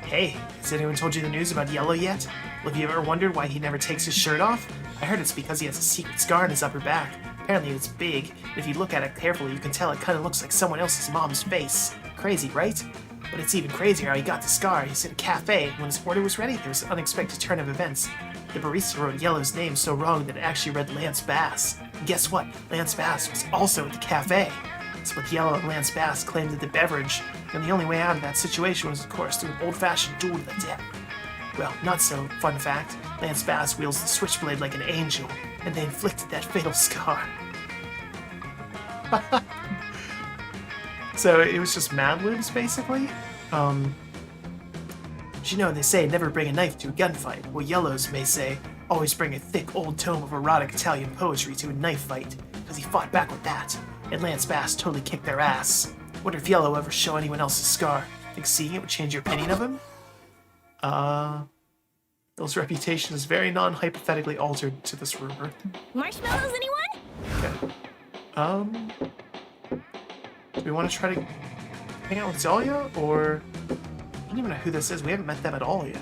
Hey, has anyone told you the news about Yellow yet? Well, have you ever wondered why he never takes his shirt off? I heard it's because he has a secret scar on his upper back. Apparently it's big, and if you look at it carefully, you can tell it kind of looks like someone else's mom's face. Crazy, right? But it's even crazier how he got the scar. He's at a cafe, and when his order was ready, there was an unexpected turn of events. The barista wrote Yellow's name so wrong that it actually read Lance Bass. And guess what? Lance Bass was also at the cafe. So both Yellow and Lance Bass claimed that the beverage, and the only way out of that situation was, of course, through an old-fashioned duel to the death. Well, not so. Fun fact, Lance Bass wields the switchblade like an angel, and they inflicted that fatal scar. So it was just Mad Libs, basically. But you know, they say never bring a knife to a gunfight. Well, yellows may say always bring a thick old tome of erotic Italian poetry to a knife fight, because he fought back with that, and Lance Bass totally kicked their ass. Wonder if yellow ever show anyone else his scar. Think seeing it would change your opinion of him? Bill's reputation is very non-hypothetically altered to this rumor. Marshmallows, anyone? Okay. Do we want to try to hang out with Dahlia, or... I don't even know who this is. We haven't met them at all yet.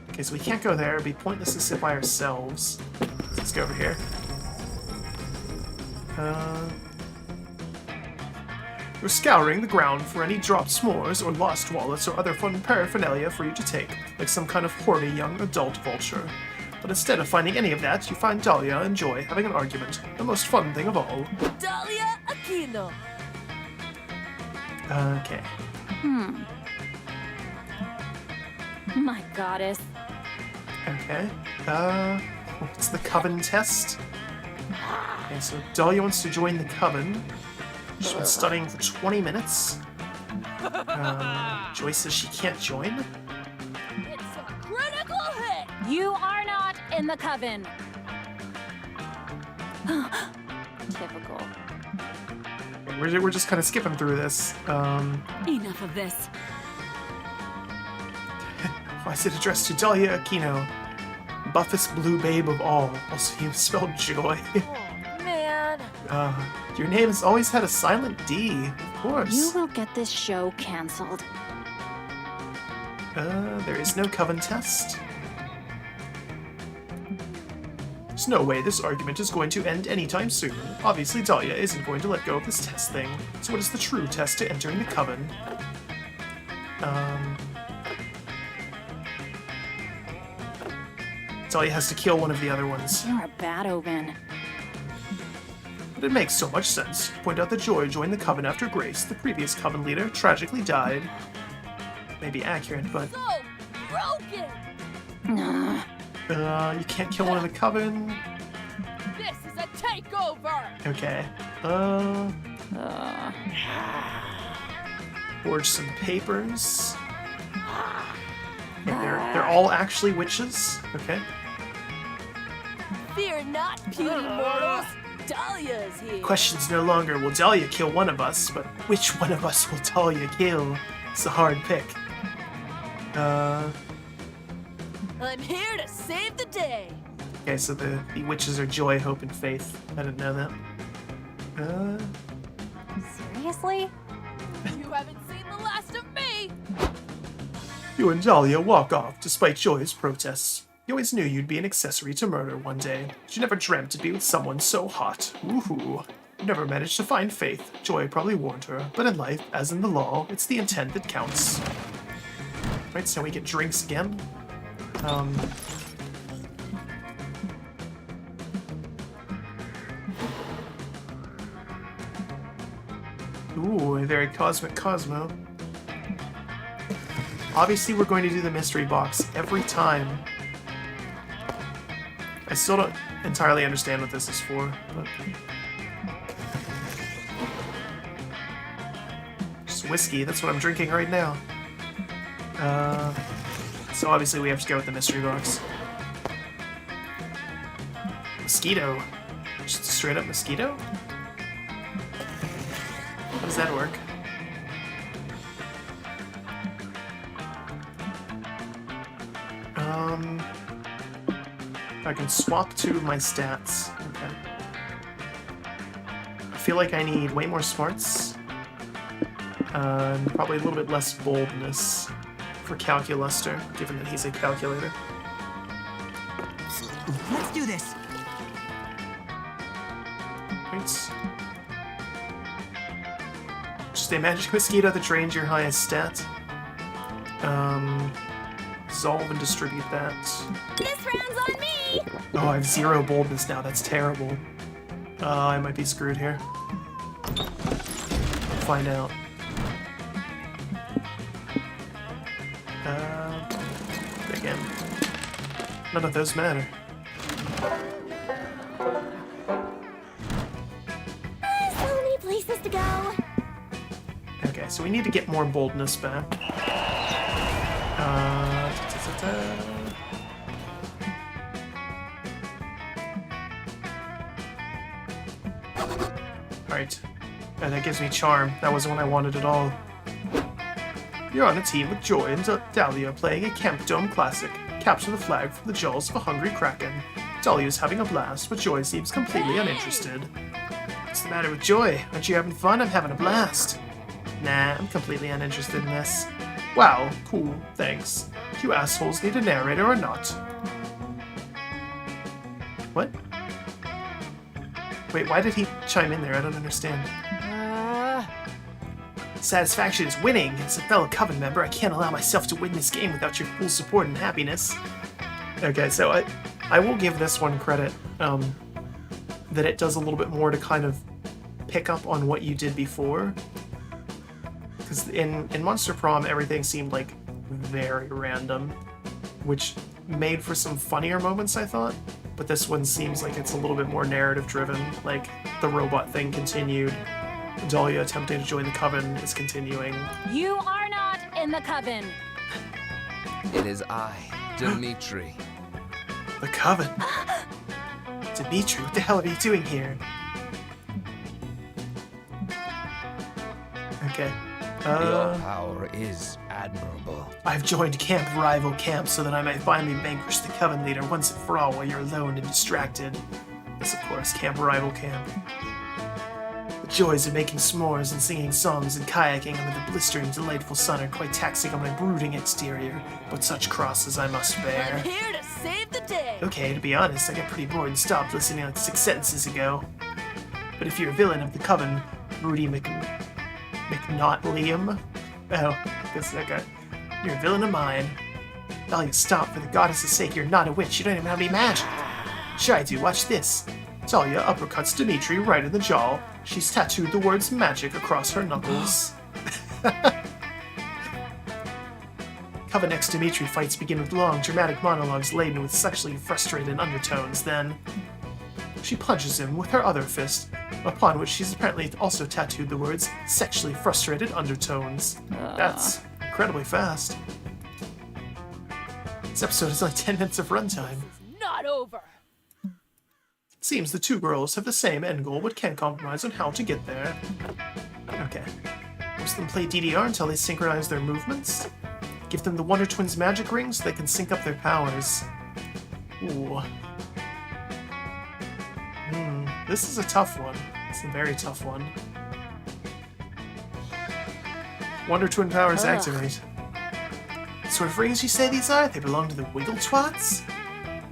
Okay, so we can't go there. It'd be pointless to sit by ourselves. Let's go over here. We're scouring the ground for any dropped s'mores or lost wallets or other fun paraphernalia for you to take, like some kind of horny young adult vulture. But instead of finding any of that, you find Dahlia and Joy having an argument. The most fun thing of all. Dahlia Aquino. Okay. My goddess. Okay. What's the coven test? Okay, so Dahlia wants to join the coven. She's been studying for 20 minutes. Joy says she can't join. It's a critical hit. You are not in the coven. Typical. We're just kind of skipping through this. Enough of this. Why is it addressed to Dahlia Aquino? Buffest blue babe of all. Also, you spelled joy. Oh, man. Your name has always had a silent D, of course. You will get this show canceled. There is no coven test. There's no way this argument is going to end anytime soon. Obviously, Dahlia isn't going to let go of this test thing. So what is the true test to entering the coven? Dahlia has to kill one of the other ones. You're a bad omen. But it makes so much sense. Point out that Joy joined the coven after Grace, the previous coven leader, tragically died. May be accurate, but... So broken! You can't kill one of the coven. This is a takeover! Okay. Forge some papers. Okay, they're all actually witches. Okay. Fear not, puny mortals! Dahlia's here! Question's no longer will Dahlia kill one of us, but which one of us will Dahlia kill? It's a hard pick. I'm here to save the day! Okay, so the witches are Joy, Hope, and Faith. I didn't know that. Seriously? You haven't seen the last of me! You and Dahlia walk off, despite Joy's protests. You always knew you'd be an accessory to murder one day. But you never dreamt to be with someone so hot. Woohoo. You never managed to find Faith. Joy probably warned her, but in life, as in the law, it's the intent that counts. Right, so we get drinks again. Ooh, a very cosmic Cosmo. Obviously, we're going to do the mystery box every time. I still don't entirely understand what this is for, but... Just whiskey, that's what I'm drinking right now. So obviously we have to go with the mystery box. Mosquito. Just a straight up mosquito? How does that work? I can swap two of my stats. Okay. I feel like I need way more smarts. And probably a little bit less boldness for Calculuster, given that he's a calculator. Let's do this. Right. Just a magic mosquito that drains your highest stat. Solve and distribute that. This round's on me! Oh, I have 0 boldness now. That's terrible. I might be screwed here. Find out. Again. None of those matter. So many places to go. Okay, so we need to get more boldness back. Alright. And that gives me charm. That wasn't what I wanted at all. You're on a team with Joy and Dahlia playing a Camp Dome Classic. Capture the flag from the jaws of a hungry kraken. Dahlia's having a blast, but Joy seems completely uninterested. What's the matter with Joy? Aren't you having fun? I'm having a blast. Nah, I'm completely uninterested in this. Wow, cool, thanks. Do you assholes need a narrator or not? What? Wait, why did he chime in there? I don't understand. Satisfaction is winning. As a fellow Coven member, I can't allow myself to win this game without your full support and happiness. Okay, so I will give this one credit, that it does a little bit more to kind of pick up on what you did before. Because in Monster Prom, everything seemed like very random, which made for some funnier moments, I thought. But this one seems like it's a little bit more narrative driven, like the robot thing continued. Dahlia attempting to join the Coven is continuing. You are not in the Coven. It is I, Dimitri. The Coven? Dimitri, what the hell are you doing here? Okay. Your power is admirable. I've joined rival camp so that I may finally vanquish the Coven leader once and for all while you're alone and distracted. Yes, of course, rival camp. The joys of making s'mores and singing songs and kayaking under the blistering, delightful sun are quite taxing on my brooding exterior, but such crosses I must bear. I'm here to save the day. Okay, to be honest, I got pretty bored and stopped listening like 6 sentences ago. But if you're a villain of the Coven, Rudy McNaught Liam? Oh, guess that guy. You're a villain of mine. Dahlia, stop, for the goddess's sake, you're not a witch, you don't even have any magic. Sure I do, watch this. Dahlia uppercuts Dimitri right in the jaw. She's tattooed the words magic across her knuckles. Coven X Dimitri fights begin with long, dramatic monologues laden with sexually frustrated undertones, then she punches him with her other fist, upon which she's apparently also tattooed the words sexually frustrated undertones. That's incredibly fast. This episode is only 10 minutes of runtime. Not over. Seems the two girls have the same end goal but can't compromise on how to get there. Okay. Force them play DDR until they synchronize their movements. Give them the Wonder Twins magic ring so they can sync up their powers. Ooh. This is a tough one. It's a very tough one. Wonder Twin powers activate. What sort of rings you say these are? They belong to the Wiggle Twats?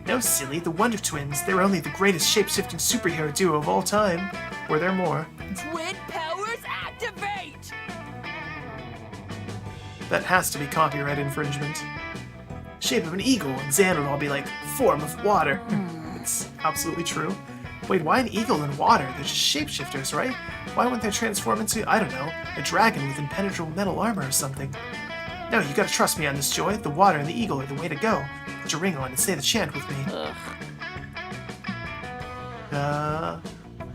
No, silly, the Wonder Twins. They're only the greatest shape-shifting superhero duo of all time. Were there more? Twin powers activate! That has to be copyright infringement. Shape of an eagle, and Xanadu will be like, form of water. It's absolutely true. Wait, why an eagle and water? They're just shapeshifters, right? Why wouldn't they transform into, I don't know, a dragon with impenetrable metal armor or something? No, you gotta trust me on this, Joy. The water and the eagle are the way to go. Put your ring on and say the chant with me.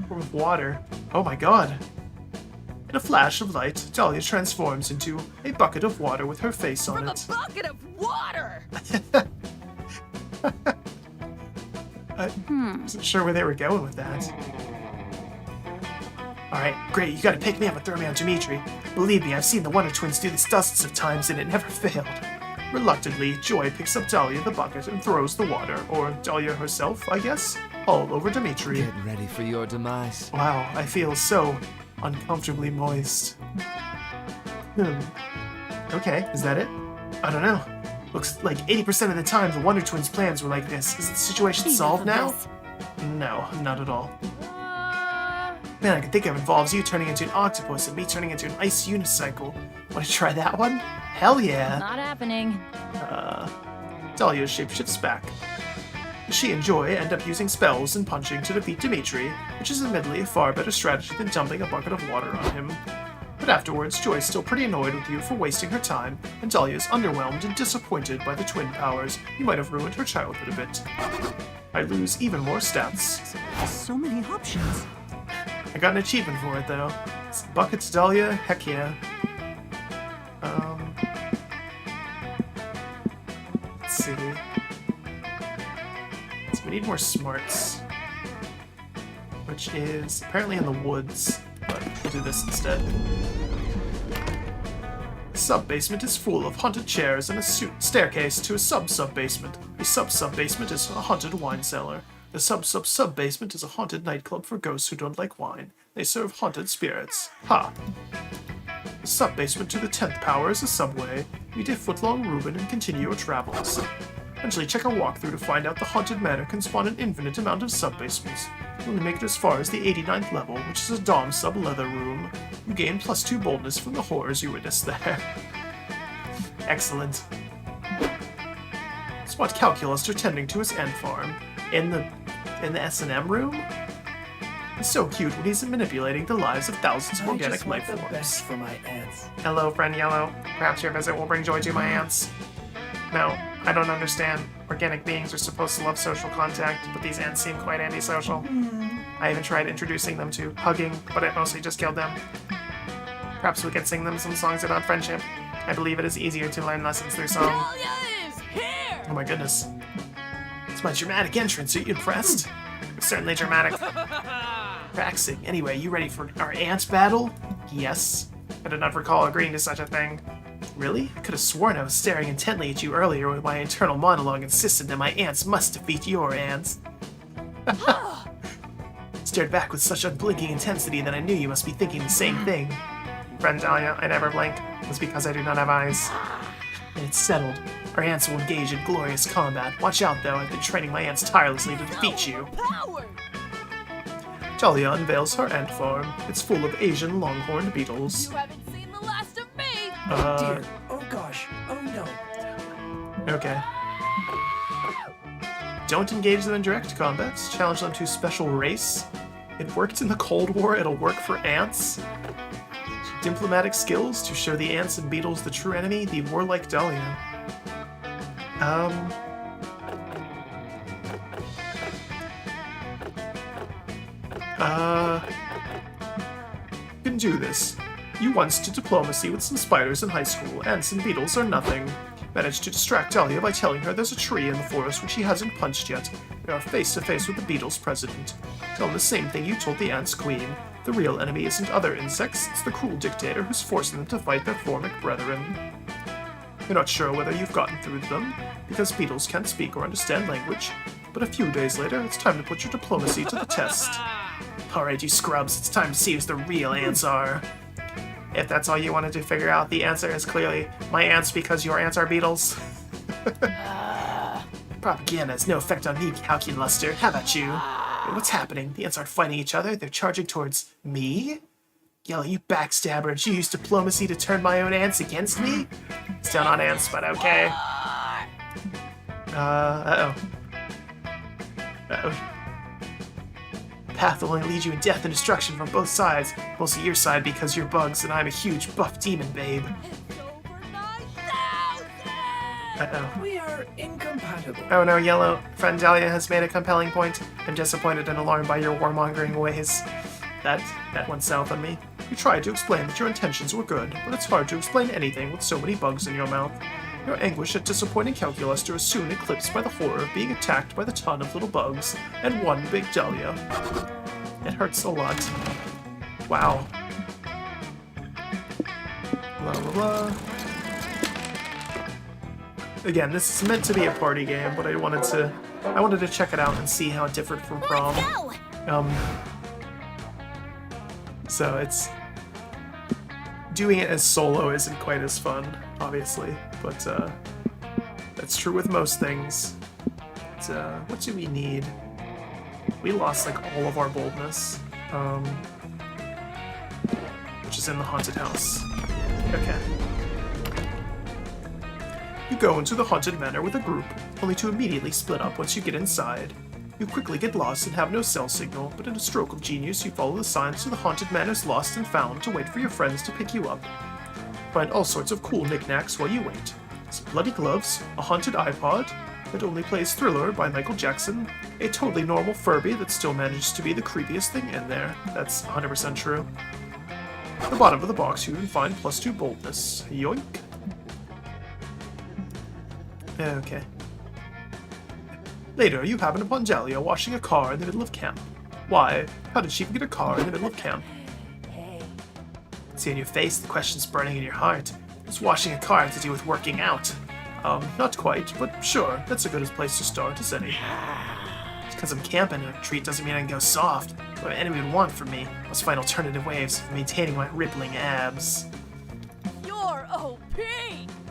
Form of water. Oh my god. In a flash of light, Dahlia transforms into a bucket of water with her face on it. From a bucket of water! I wasn't sure where they were going with that. Alright, great, you gotta pick me up and throw me on Dimitri. Believe me, I've seen the Wonder Twins do this dozens of times and it never failed. Reluctantly, Joy picks up Dahlia the bucket and throws the water, or Dahlia herself, I guess, all over Dimitri. Get ready for your demise. Wow, I feel so uncomfortably moist. Okay, is that it? I don't know. Looks like 80% of the time the Wonder Twins' plans were like this. Is the situation solved now? No, not at all. Man, I can think of involves you turning into an octopus and me turning into an ice unicycle. Want to try that one? Hell yeah! Not happening. Dahlia shapeshifts back. She and Joy end up using spells and punching to defeat Dimitri, which is admittedly a far better strategy than dumping a bucket of water on him. But afterwards, Joy's still pretty annoyed with you for wasting her time, and Dahlia's underwhelmed and disappointed by the twin powers. You might have ruined her childhood a bit. I lose even more stats. So many options. I got an achievement for it, though. It's Buckets Dahlia, heck yeah. Let's see. So we need more smarts. Which is apparently in the woods, but we'll do this instead. The sub-basement is full of haunted chairs and a staircase to a sub-sub-basement. A sub-sub-basement is a haunted wine cellar. The sub-sub-sub-basement is a haunted nightclub for ghosts who don't like wine. They serve haunted spirits. Ha! The sub-basement to the 10th power is a subway. Eat a foot-long Reuben and continue your travels. Eventually check a walkthrough to find out the haunted manor can spawn an infinite amount of sub-basements. You only make it as far as the 89th level, which is a Dom sub-leather room. You gain +2 boldness from the horrors you witnessed there. Excellent. Spot Calculus tending to his ant farm. In the S&M room? He's so cute when he's manipulating the lives of thousands of organic life the forms. best for my ants. Hello, friend Yellow. Perhaps your visit will bring joy to my ants. No, I don't understand. Organic beings are supposed to love social contact, but these ants seem quite antisocial. I even tried introducing them to hugging, but it mostly just killed them. Perhaps we could sing them some songs about friendship. I believe it is easier to learn lessons through song. Dahlia is here! Oh my goodness. It's my dramatic entrance. Are you impressed? It's certainly dramatic. Practicing. Anyway, you ready for our ant battle? Yes. I do not recall agreeing to such a thing. Really? I could have sworn I was staring intently at you earlier when my internal monologue insisted that my ants must defeat your ants. Stared back with such unblinking intensity that I knew you must be thinking the same thing. Friend Dahlia, I never blink. It's because I do not have eyes. And it's settled. Our ants will engage in glorious combat. Watch out, though. I've been training my ants tirelessly to defeat you. Power! Dahlia unveils her ant farm. It's full of Asian longhorned beetles. You haven't seen the last of me! Oh dear. Oh gosh. Oh no. Okay. Don't engage them in direct combat. Challenge them to special race. It worked in the Cold War. It'll work for ants. Diplomatic skills to show the ants and beetles the true enemy, the warlike Dahlia. Can do this. You once did diplomacy with some spiders in high school. Ants and beetles are nothing. Managed to distract Dahlia by telling her there's a tree in the forest which she hasn't punched yet. They are face to face with the beetles' president. Tell them the same thing you told the ants' queen. The real enemy isn't other insects, it's the cruel dictator who's forcing them to fight their formic brethren. You're not sure whether you've gotten through to them, because beetles can't speak or understand language, but a few days later, it's time to put your diplomacy to the test. Alright, you scrubs, it's time to see who the real ants are. If that's all you wanted to figure out, the answer is clearly my ants because your ants are beetles. Propaganda has no effect on me, Calculuster. How about you? What's happening? The ants aren't fighting each other, they're charging towards me? Yellow, you backstabber, and you used diplomacy to turn my own ants against me? Still not ants, but okay. Uh-oh. Uh-oh. Path will only lead you in death and destruction from both sides. Mostly your side because you're bugs and I'm a huge buff demon babe. It's over 9,000! Uh-oh. We are incompatible. Oh no, Yellow. Friend Dahlia has made a compelling point. I'm disappointed and alarmed by your warmongering ways. That went south on me. You tried to explain that your intentions were good, but it's hard to explain anything with so many bugs in your mouth. Your anguish at disappointing Calculuster is soon eclipsed by the horror of being attacked by the ton of little bugs and one big Dahlia. It hurts a lot. Wow. Blah blah blah. Again, this is meant to be a party game, but I wanted to check it out and see how it differed from Prom. So it's doing it as solo isn't quite as fun, obviously, but that's true with most things. But, what do we need? We lost like all of our boldness, which is in the haunted house. Okay. You go into the haunted manor with a group, only to immediately split up once you get inside. You quickly get lost and have no cell signal, but in a stroke of genius you follow the signs to the haunted manor's lost and found to wait for your friends to pick you up. Find all sorts of cool knickknacks while you wait. Some bloody gloves, a haunted iPod that only plays Thriller by Michael Jackson, a totally normal Furby that still manages to be the creepiest thing in there. That's 100% true. At the bottom of the box you can find +2 boldness. Yoink. Okay. Later, you happen upon Dahlia washing a car in the middle of camp. Why? How did she get a car in the middle of camp? See on your face, the question's burning in your heart. What's washing a car have to do with working out? Not quite, but sure, that's a good place to start as any. Just because I'm camping a treat doesn't mean I can go soft. What anyone would want from me must find alternative ways of maintaining my rippling abs. You're OP!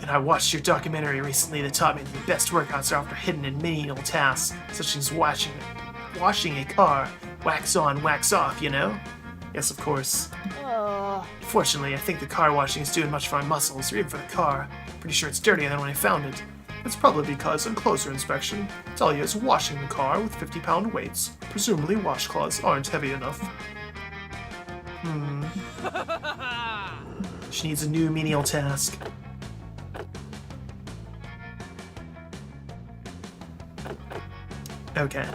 And I watched your documentary recently that taught me that the best workouts are often hidden in menial tasks, such as washing a car. Wax on, wax off, you know? Yes, of course. Fortunately, I think the car washing is doing much for my muscles, or even for the car. Pretty sure it's dirtier than when I found it. It's probably because, on closer inspection, Dahlia is washing the car with 50-pound weights. Presumably washcloths aren't heavy enough. She needs a new menial task. Okay.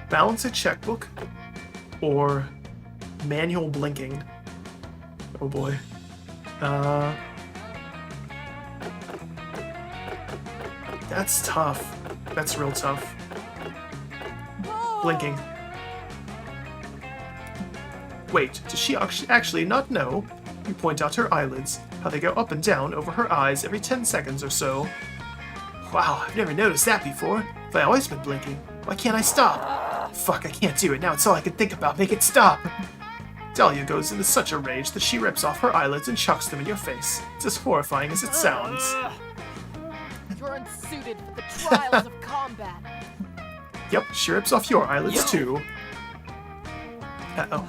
Balance a checkbook, or manual blinking. Oh boy. That's tough. That's real tough. Blinking. Wait, does she actually not know? You point out her eyelids, how they go up and down over her eyes every 10 seconds or so. Wow, I've never noticed that before. Have I always been blinking? Why can't I stop? Fuck, I can't do it. Now it's all I can think about. Make it stop. Dahlia goes into such a rage that she rips off her eyelids and chucks them in your face. It's as horrifying as it sounds. You're unsuited for the trials of combat. Yep, she rips off your eyelids too. Uh-oh.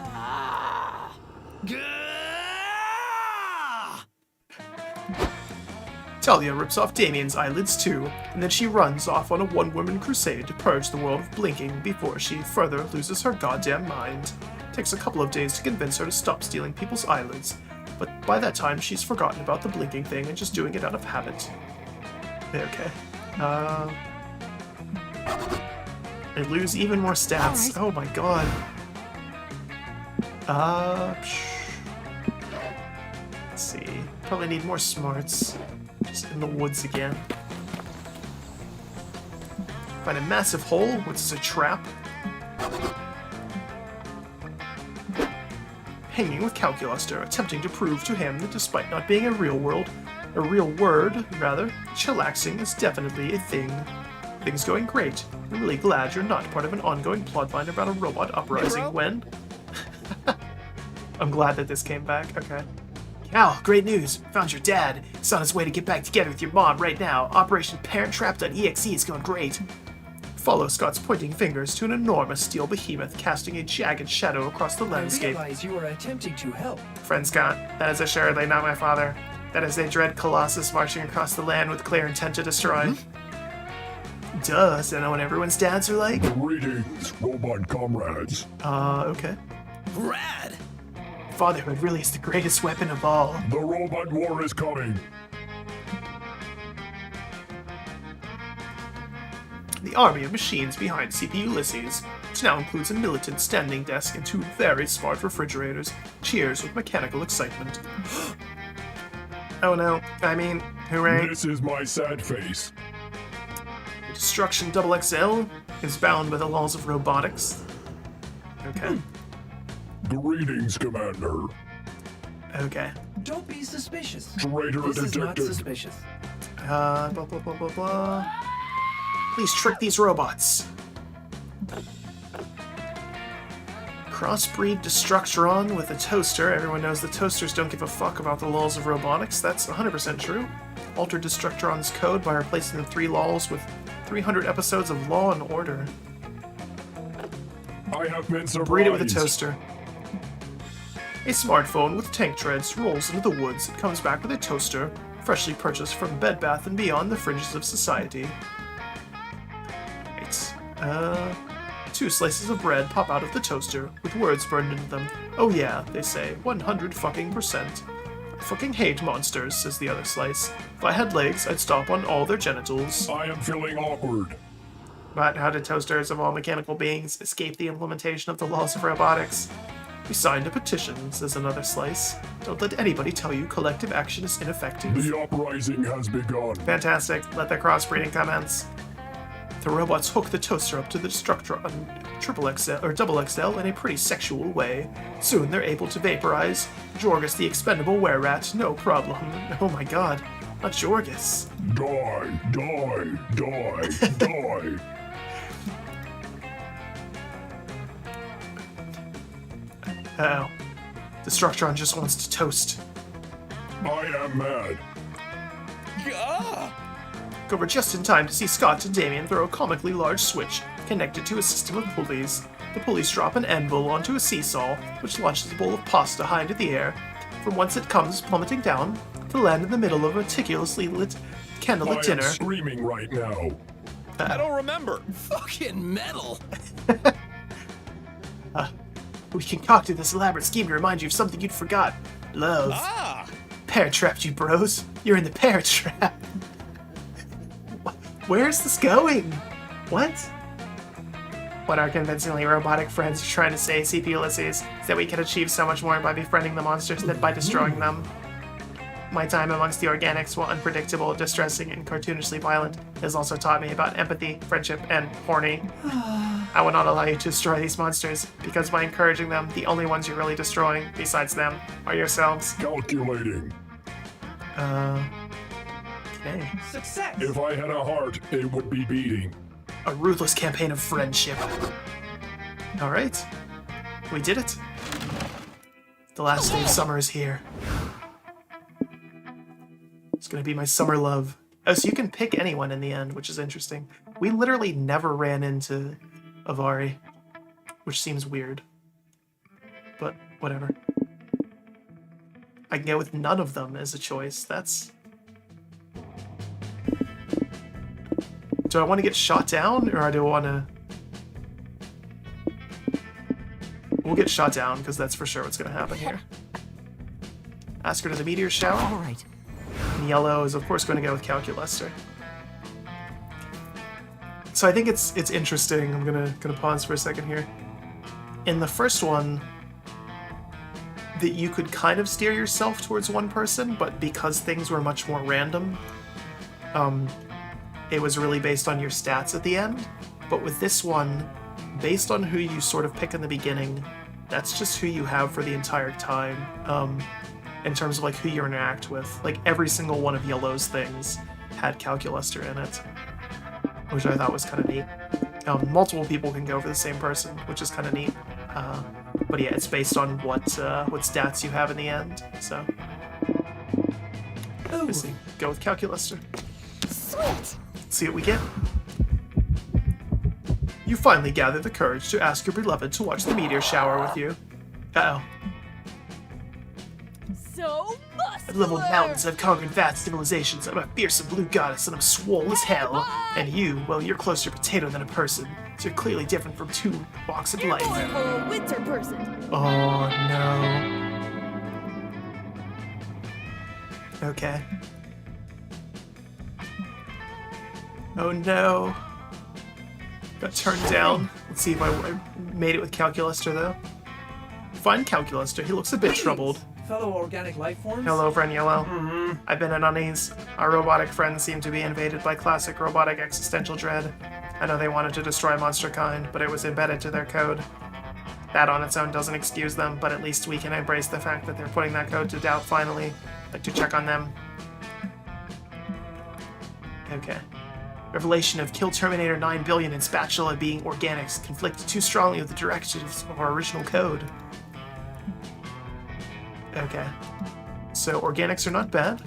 Dahlia rips off Damien's eyelids too, and then she runs off on a one-woman crusade to purge the world of blinking before she further loses her goddamn mind. Takes a couple of days to convince her to stop stealing people's eyelids, but by that time she's forgotten about the blinking thing and just doing it out of habit. Okay. They lose even more stats. Oh my god. Let's see. Probably need more smarts. Just in the woods again. Find a massive hole, which is a trap. Hanging with Calculuster, attempting to prove to him that despite not being a real word, chillaxing is definitely a thing. Things going great. I'm really glad you're not part of an ongoing plotline about a robot uprising when... I'm glad that this came back, okay. Cal, great news. Found your dad. He's on his way to get back together with your mom right now. Operation Parent Trap.exe is going great. Follow Scott's pointing fingers to an enormous steel behemoth casting a jagged shadow across the landscape. I realize you are attempting to help. Friend Scott, that is assuredly not my father. That is a dread colossus marching across the land with clear intent to destroy. Duh, so know what everyone's dads are like? Greetings, robot comrades. Okay. Rad! Fatherhood really is the greatest weapon of all. The robot war is coming. The army of machines behind CPU Ulysses, which now includes a militant standing desk and 2 very smart refrigerators, cheers with mechanical excitement. Oh no, I mean, hooray. This is my sad face. Destruction XXL is bound by the laws of robotics. Okay. Greetings, Commander. Okay. Don't be suspicious. Traitor This is not detected. suspicious. Blah, blah, blah, blah, blah. Please trick these robots. Crossbreed Destructron with a toaster. Everyone knows the toasters don't give a fuck about the laws of robotics. That's 100% true. Alter Destructron's code by replacing the 3 laws with 300 episodes of Law and Order. I have been surprised. Breed it with a toaster. A smartphone with tank treads rolls into the woods and comes back with a toaster, freshly purchased from Bed Bath & Beyond the fringes of society. Right. 2 slices of bread pop out of the toaster, with words burned into them. Oh yeah, they say, 100%. I fucking hate monsters, says the other slice. If I had legs, I'd stomp on all their genitals. I am feeling awkward. But how did toasters of all mechanical beings escape the implementation of the laws of robotics? We signed a petition, says another slice. Don't let anybody tell you collective action is ineffective. The uprising has begun. Fantastic. Let the crossbreeding commence. The robots hook the toaster up to the structure on triple XL or double XL in a pretty sexual way. Soon they're able to vaporize Jorgus the expendable were-rat, no problem. Oh my god, not Jorgus. Die, die, die, die. Uh-oh. The Structron just wants to toast. I am mad. Go over just in time to see Scott and Damien throw a comically large switch connected to a system of pulleys. The pulleys drop an anvil onto a seesaw, which launches a bowl of pasta high into the air, from whence it comes plummeting down to land in the middle of a meticulously lit candlelit dinner. I am screaming right now. I don't remember. Fucking metal. We concocted this elaborate scheme to remind you of something you'd forgot. Love. Pear-trapped you bros. You're in the pear trap. Where's this going? What? What our convincingly robotic friends are trying to say, CP Ulysses, is that we can achieve so much more by befriending the monsters than by destroying them. My time amongst the organics, while unpredictable, distressing, and cartoonishly violent, has also taught me about empathy, friendship, and horny. I will not allow you to destroy these monsters, because by encouraging them, the only ones you're really destroying, besides them, are yourselves. Calculating. Okay. Success! If I had a heart, it would be beating. A ruthless campaign of friendship. Alright. We did it. The last day of summer is here. It's gonna be my summer love. Oh, so you can pick anyone in the end, which is interesting. We literally never ran into Avari, which seems weird. But whatever. I can go with none of them as a choice. That's... Do I want to get shot down, or do I want to... We'll get shot down, because that's for sure what's going to happen here. Ask her to the meteor shower. All right. And yellow is, of course, going to go with Calculuster. So I think it's interesting. I'm gonna pause for a second here. In the first one, that you could kind of steer yourself towards one person, but because things were much more random, it was really based on your stats at the end. But with this one, based on who you sort of pick in the beginning, that's just who you have for the entire time. In terms of like who you interact with. Like every single one of Yellow's things had Calculuster in it, which I thought was kind of neat. Multiple people can go for the same person, which is kind of neat. But yeah, it's based on what stats you have in the end. So, let's see. Go with Calculuster. Sweet! See what we get. You finally gather the courage to ask your beloved to watch the meteor shower with you. Uh-oh. So I've leveled mountains, I've conquered vast civilizations, I'm a fearsome blue goddess, and I'm swole as hell. And you, well, you're closer to potato than a person, so you're clearly different from two walks of life. More of a winter person. Oh, no. Okay. Oh, no. Got turned down. Let's see if I made it with Calculuster, though. Find Calculuster. He looks a bit troubled. Fellow organic life forms? Hello, friend Yellow. I've been at unease. Our robotic friends seem to be invaded by classic robotic existential dread. I know they wanted to destroy monster kind, but it was embedded to their code. That on its own doesn't excuse them, but at least we can embrace the fact that they're putting that code to doubt finally. Like to check on them. Okay. Revelation of Kill Terminator 9 billion and Spatula being organics conflict too strongly with the directives of our original code. Okay. So organics are not bad.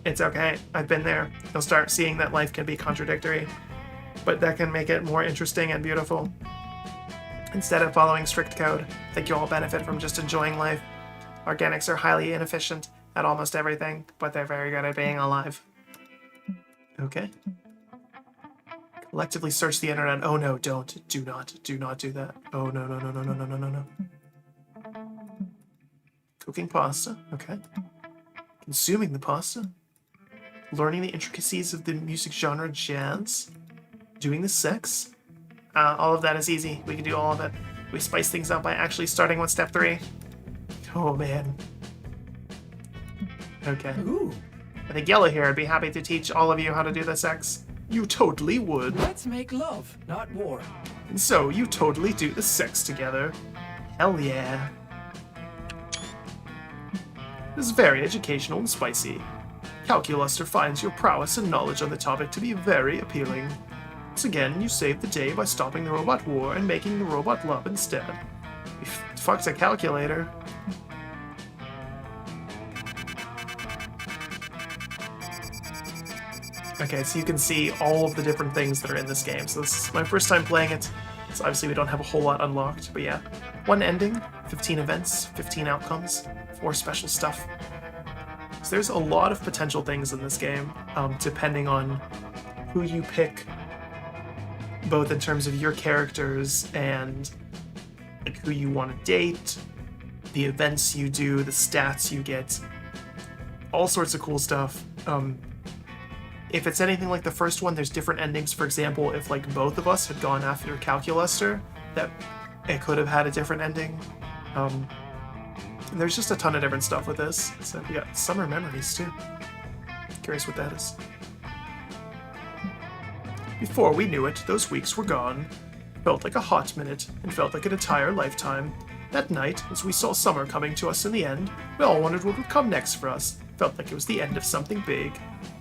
It's okay. I've been there. You'll start seeing that life can be contradictory, but that can make it more interesting and beautiful. Instead of following strict code, I think you'll all benefit from just enjoying life. Organics are highly inefficient at almost everything, but they're very good at being alive. Okay. Collectively search the internet. Oh no, don't. Do not do that. Oh no, no, no, no, no, no, no, no, no. Cooking pasta. Okay. Consuming the pasta. Learning the intricacies of the music genre jazz. Doing the sex. All of that is easy. We can do all of it. We spice things up by actually starting with step 3. Oh man. Okay. Ooh. I think Yellow here would be happy to teach all of you how to do the sex. You totally would. Let's make love, not war. And so you totally do the sex together. Hell yeah. This is very educational and spicy. Calculuster finds your prowess and knowledge on the topic to be very appealing. Once again, you save the day by stopping the robot war and making the robot love instead. Fuck's a calculator. Okay, so you can see all of the different things that are in this game. So this is my first time playing it, so obviously we don't have a whole lot unlocked, but yeah. 1 ending, 15 events, 15 outcomes, 4 special stuff. So there's a lot of potential things in this game, depending on who you pick, both in terms of your characters and like who you want to date, the events you do, the stats you get, all sorts of cool stuff. If it's anything like the first one, there's different endings. For example, if like both of us had gone after Calculuster, that it could have had a different ending. And there's just a ton of different stuff with this. So we got summer memories too. Curious what that is. Before we knew it, those weeks were gone. Felt like a hot minute, and felt like an entire lifetime. That night, as we saw summer coming to us in the end, we all wondered what would come next for us. Felt like it was the end of something big.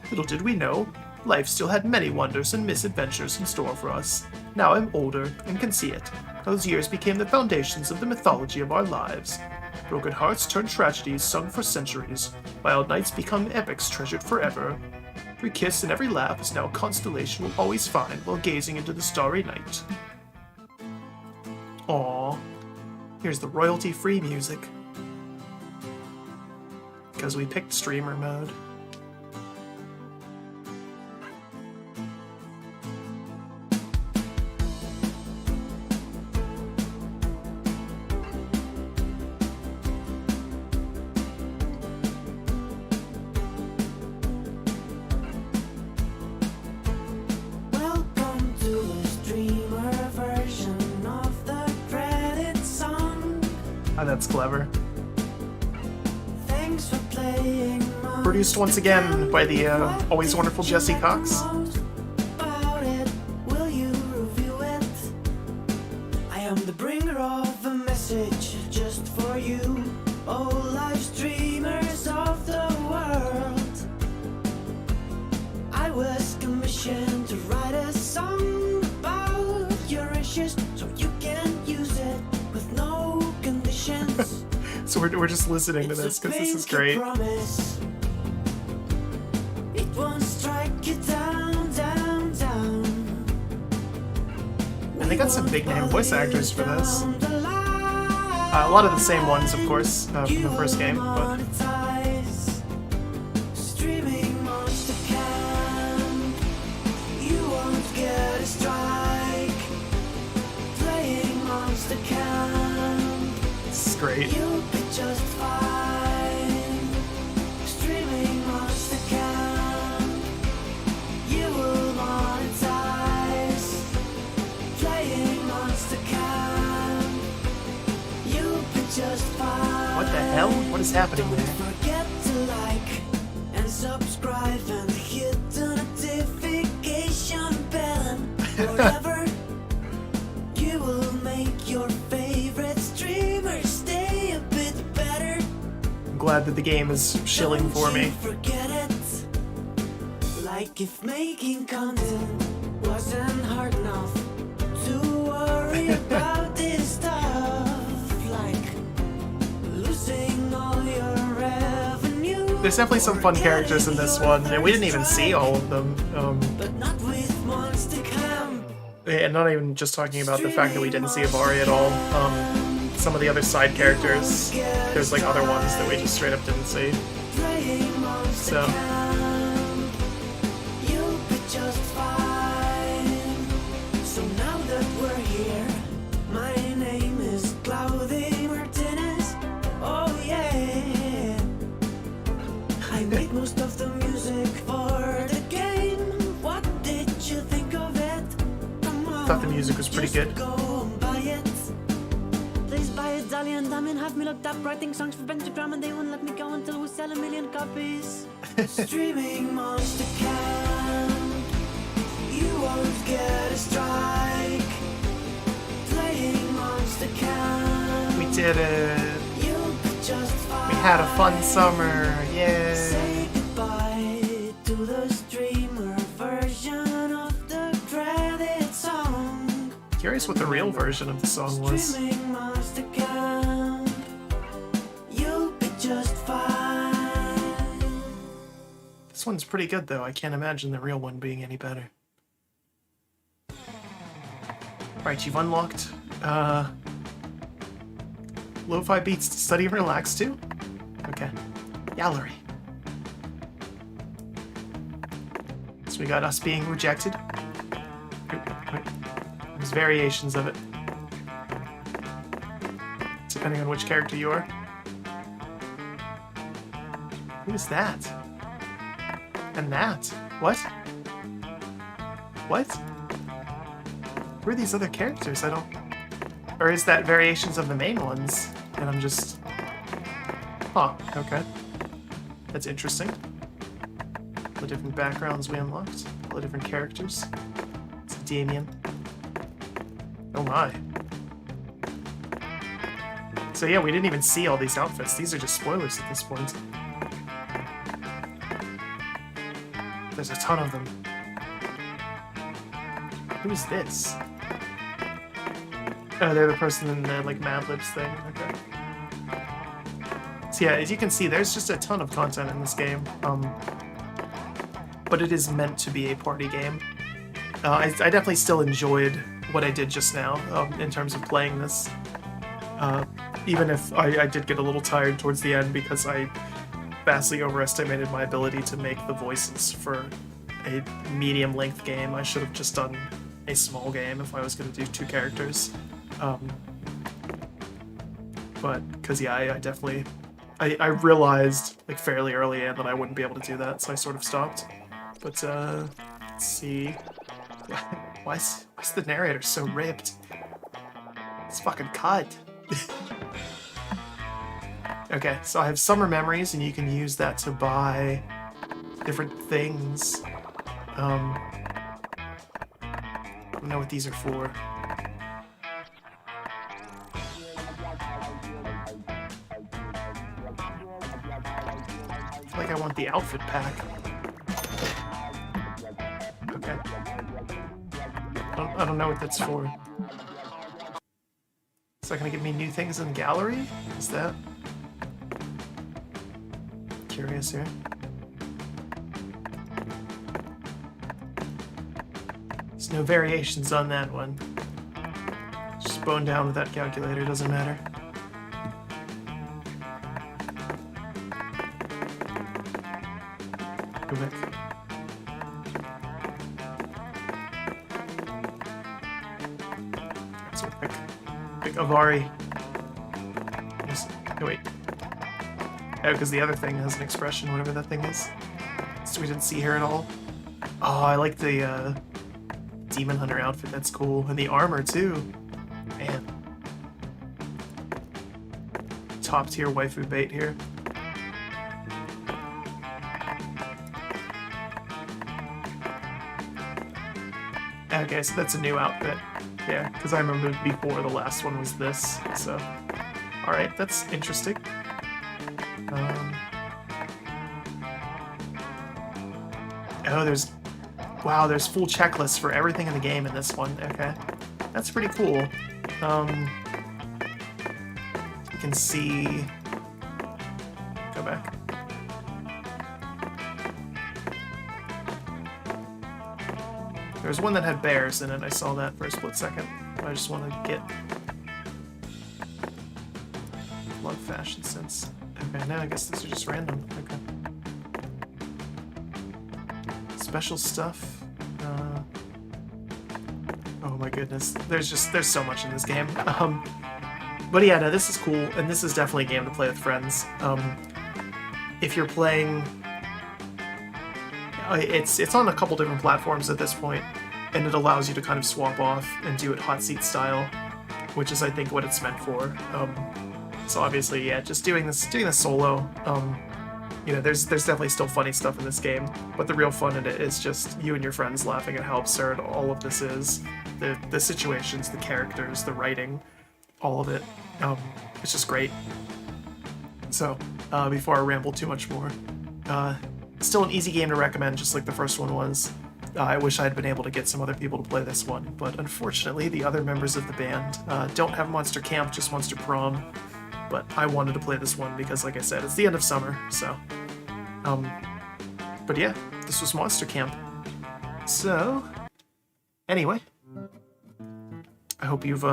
Little did we know, life still had many wonders and misadventures in store for us. Now I'm older and can see it. Those years became the foundations of the mythology of our lives. Broken hearts turned tragedies sung for centuries. Wild nights become epics treasured forever. Every kiss and every laugh is now a constellation we'll always find while gazing into the starry night. Aww. Here's the royalty-free music. Because we picked streamer mode. Oh, that's clever. Thanks for playing. Produced once again by the always wonderful Jesse Cox. Will you review it? I am the bringer of a message just for you, all live streamers of the world. I was commissioned to write a song about your issues so you can use it with no conditions. So we're just listening to this because this is great. It won't strike you down, down, down. And they got some big name voice actors for this. A lot of the same ones, of course, from the first game, but Streaming Monster Camp. You won't get a strike. Playing Monster Camp. this is great. You'll be just fine. Streaming Monster Camp. You will monetize. Playing Monster Camp. You'll be just fine. What the hell? What is happening Don't there? forget to like and subscribe and hit the notification bell. Forever, you will make your favorite streamer stay a bit better. I'm glad that the game is shilling for me. Don't you forget it. Like if making content wasn't hard enough to worry about this stuff. Like losing all your revenue. There's definitely some fun characters in this one, and we didn't even see all of them. But not with Monster Camp. And not even just talking about the fact that we didn't see Avari at all. Some of the other side characters, there's like other ones that we just straight up didn't see. Playing Monster So. Camp. You'll be just fine. So now that we're here, my name is Claudia Martinez. Oh yeah. I made most of the music for the game. What did you think of it? Thought the music was pretty good. Go and buy it. Please buy it, Dolly and Diamond have me looked up writing songs for Pentagram and they won't let me go until we sell 1 million copies. Streaming Monster Camp. did it! We had a fun summer! Yay! Say goodbye to the streamer version of the dreaded song. Curious what the real version of the song was. Streaming Monster Camp. You'll be just fine. This one's pretty good though. I can't imagine the real one being any better. Alright, you've unlocked lo-fi beats to study and relax to? Okay. Gallery. So we got us being rejected. There's variations of it. Depending on which character you are. Who is that? And that? What? What? Who are these other characters? I don't... Or is that variations of the main ones? And I'm just... Huh, okay. That's interesting. All the different backgrounds we unlocked. All the different characters. It's Damien. Oh my. So yeah, we didn't even see all these outfits. These are just spoilers at this point. There's a ton of them. Who is this? Oh, they're the person in the, like, Mad Libs thing. Okay. So yeah, as you can see, there's just a ton of content in this game. But it is meant to be a party game. I definitely still enjoyed what I did just now, in terms of playing this. Even if I did get a little tired towards the end because I vastly overestimated my ability to make the voices for a medium-length game. I should have just done a small game if I was going to do 2 characters. But, because yeah, I definitely... I realized, like, fairly early in that I wouldn't be able to do that, so I sort of stopped. But, let's see... Why's the narrator so ripped? It's fucking cut. Okay, so I have summer memories, and you can use that to buy different things. I don't know what these are for. I feel like I want the outfit pack. Okay. I don't know what that's for. Is that gonna give me new things in the gallery? Is that... Curious here. There's no variations on that one. Just bone down with that calculator, doesn't matter. Go back. So pick Avari. Oh wait. Oh, because the other thing has an expression, whatever that thing is. So we didn't see her at all. Oh, I like the Demon Hunter outfit, that's cool. And the armor too. Man. Top tier waifu bait here. Okay, so that's a new outfit. Yeah, because I remember before the last one was this, so... Alright, that's interesting. Oh, there's... Wow, there's full checklists for everything in the game in this one. Okay. That's pretty cool. You can see... Go back. There's one that had bears in it. I saw that for a split second. I just want to get... Love fashion sense. Okay, now I guess these are just random. Okay. Special stuff. Oh my goodness. There's so much in this game. But yeah, no, this is cool, and this is definitely a game to play with friends. If you're playing... It's on a couple different platforms at this point, and it allows you to kind of swap off and do it hot seat style, which is, I think, what it's meant for. So obviously, yeah, just doing this solo, you know, there's definitely still funny stuff in this game, but the real fun in it is just you and your friends laughing at how absurd all of this is. The situations, the characters, the writing. all of it. It's just great. So, before I ramble too much more, still an easy game to recommend, just like the first one was. I wish I'd been able to get some other people to play this one, but unfortunately the other members of the band don't have Monster Camp, just Monster Prom. But I wanted to play this one because, like I said, it's the end of summer, so... but yeah, this was Monster Camp. So, anyway, I hope you've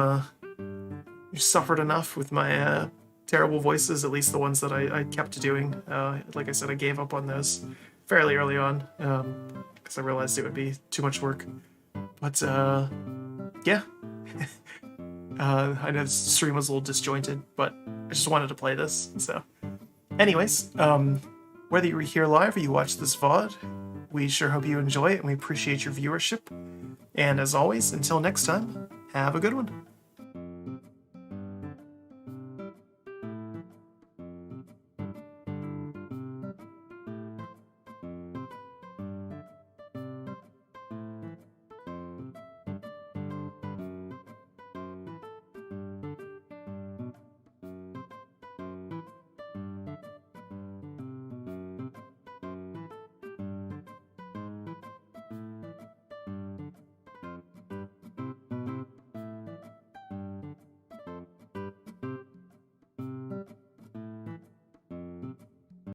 suffered enough with my terrible voices, at least the ones that I kept doing. Like I said, I gave up on those fairly early on, because I realized it would be too much work. But, yeah. I know the stream was a little disjointed, but I just wanted to play this, so. Anyways, whether you were here live or you watch this VOD, we sure hope you enjoy it, and we appreciate your viewership. And as always, until next time, have a good one.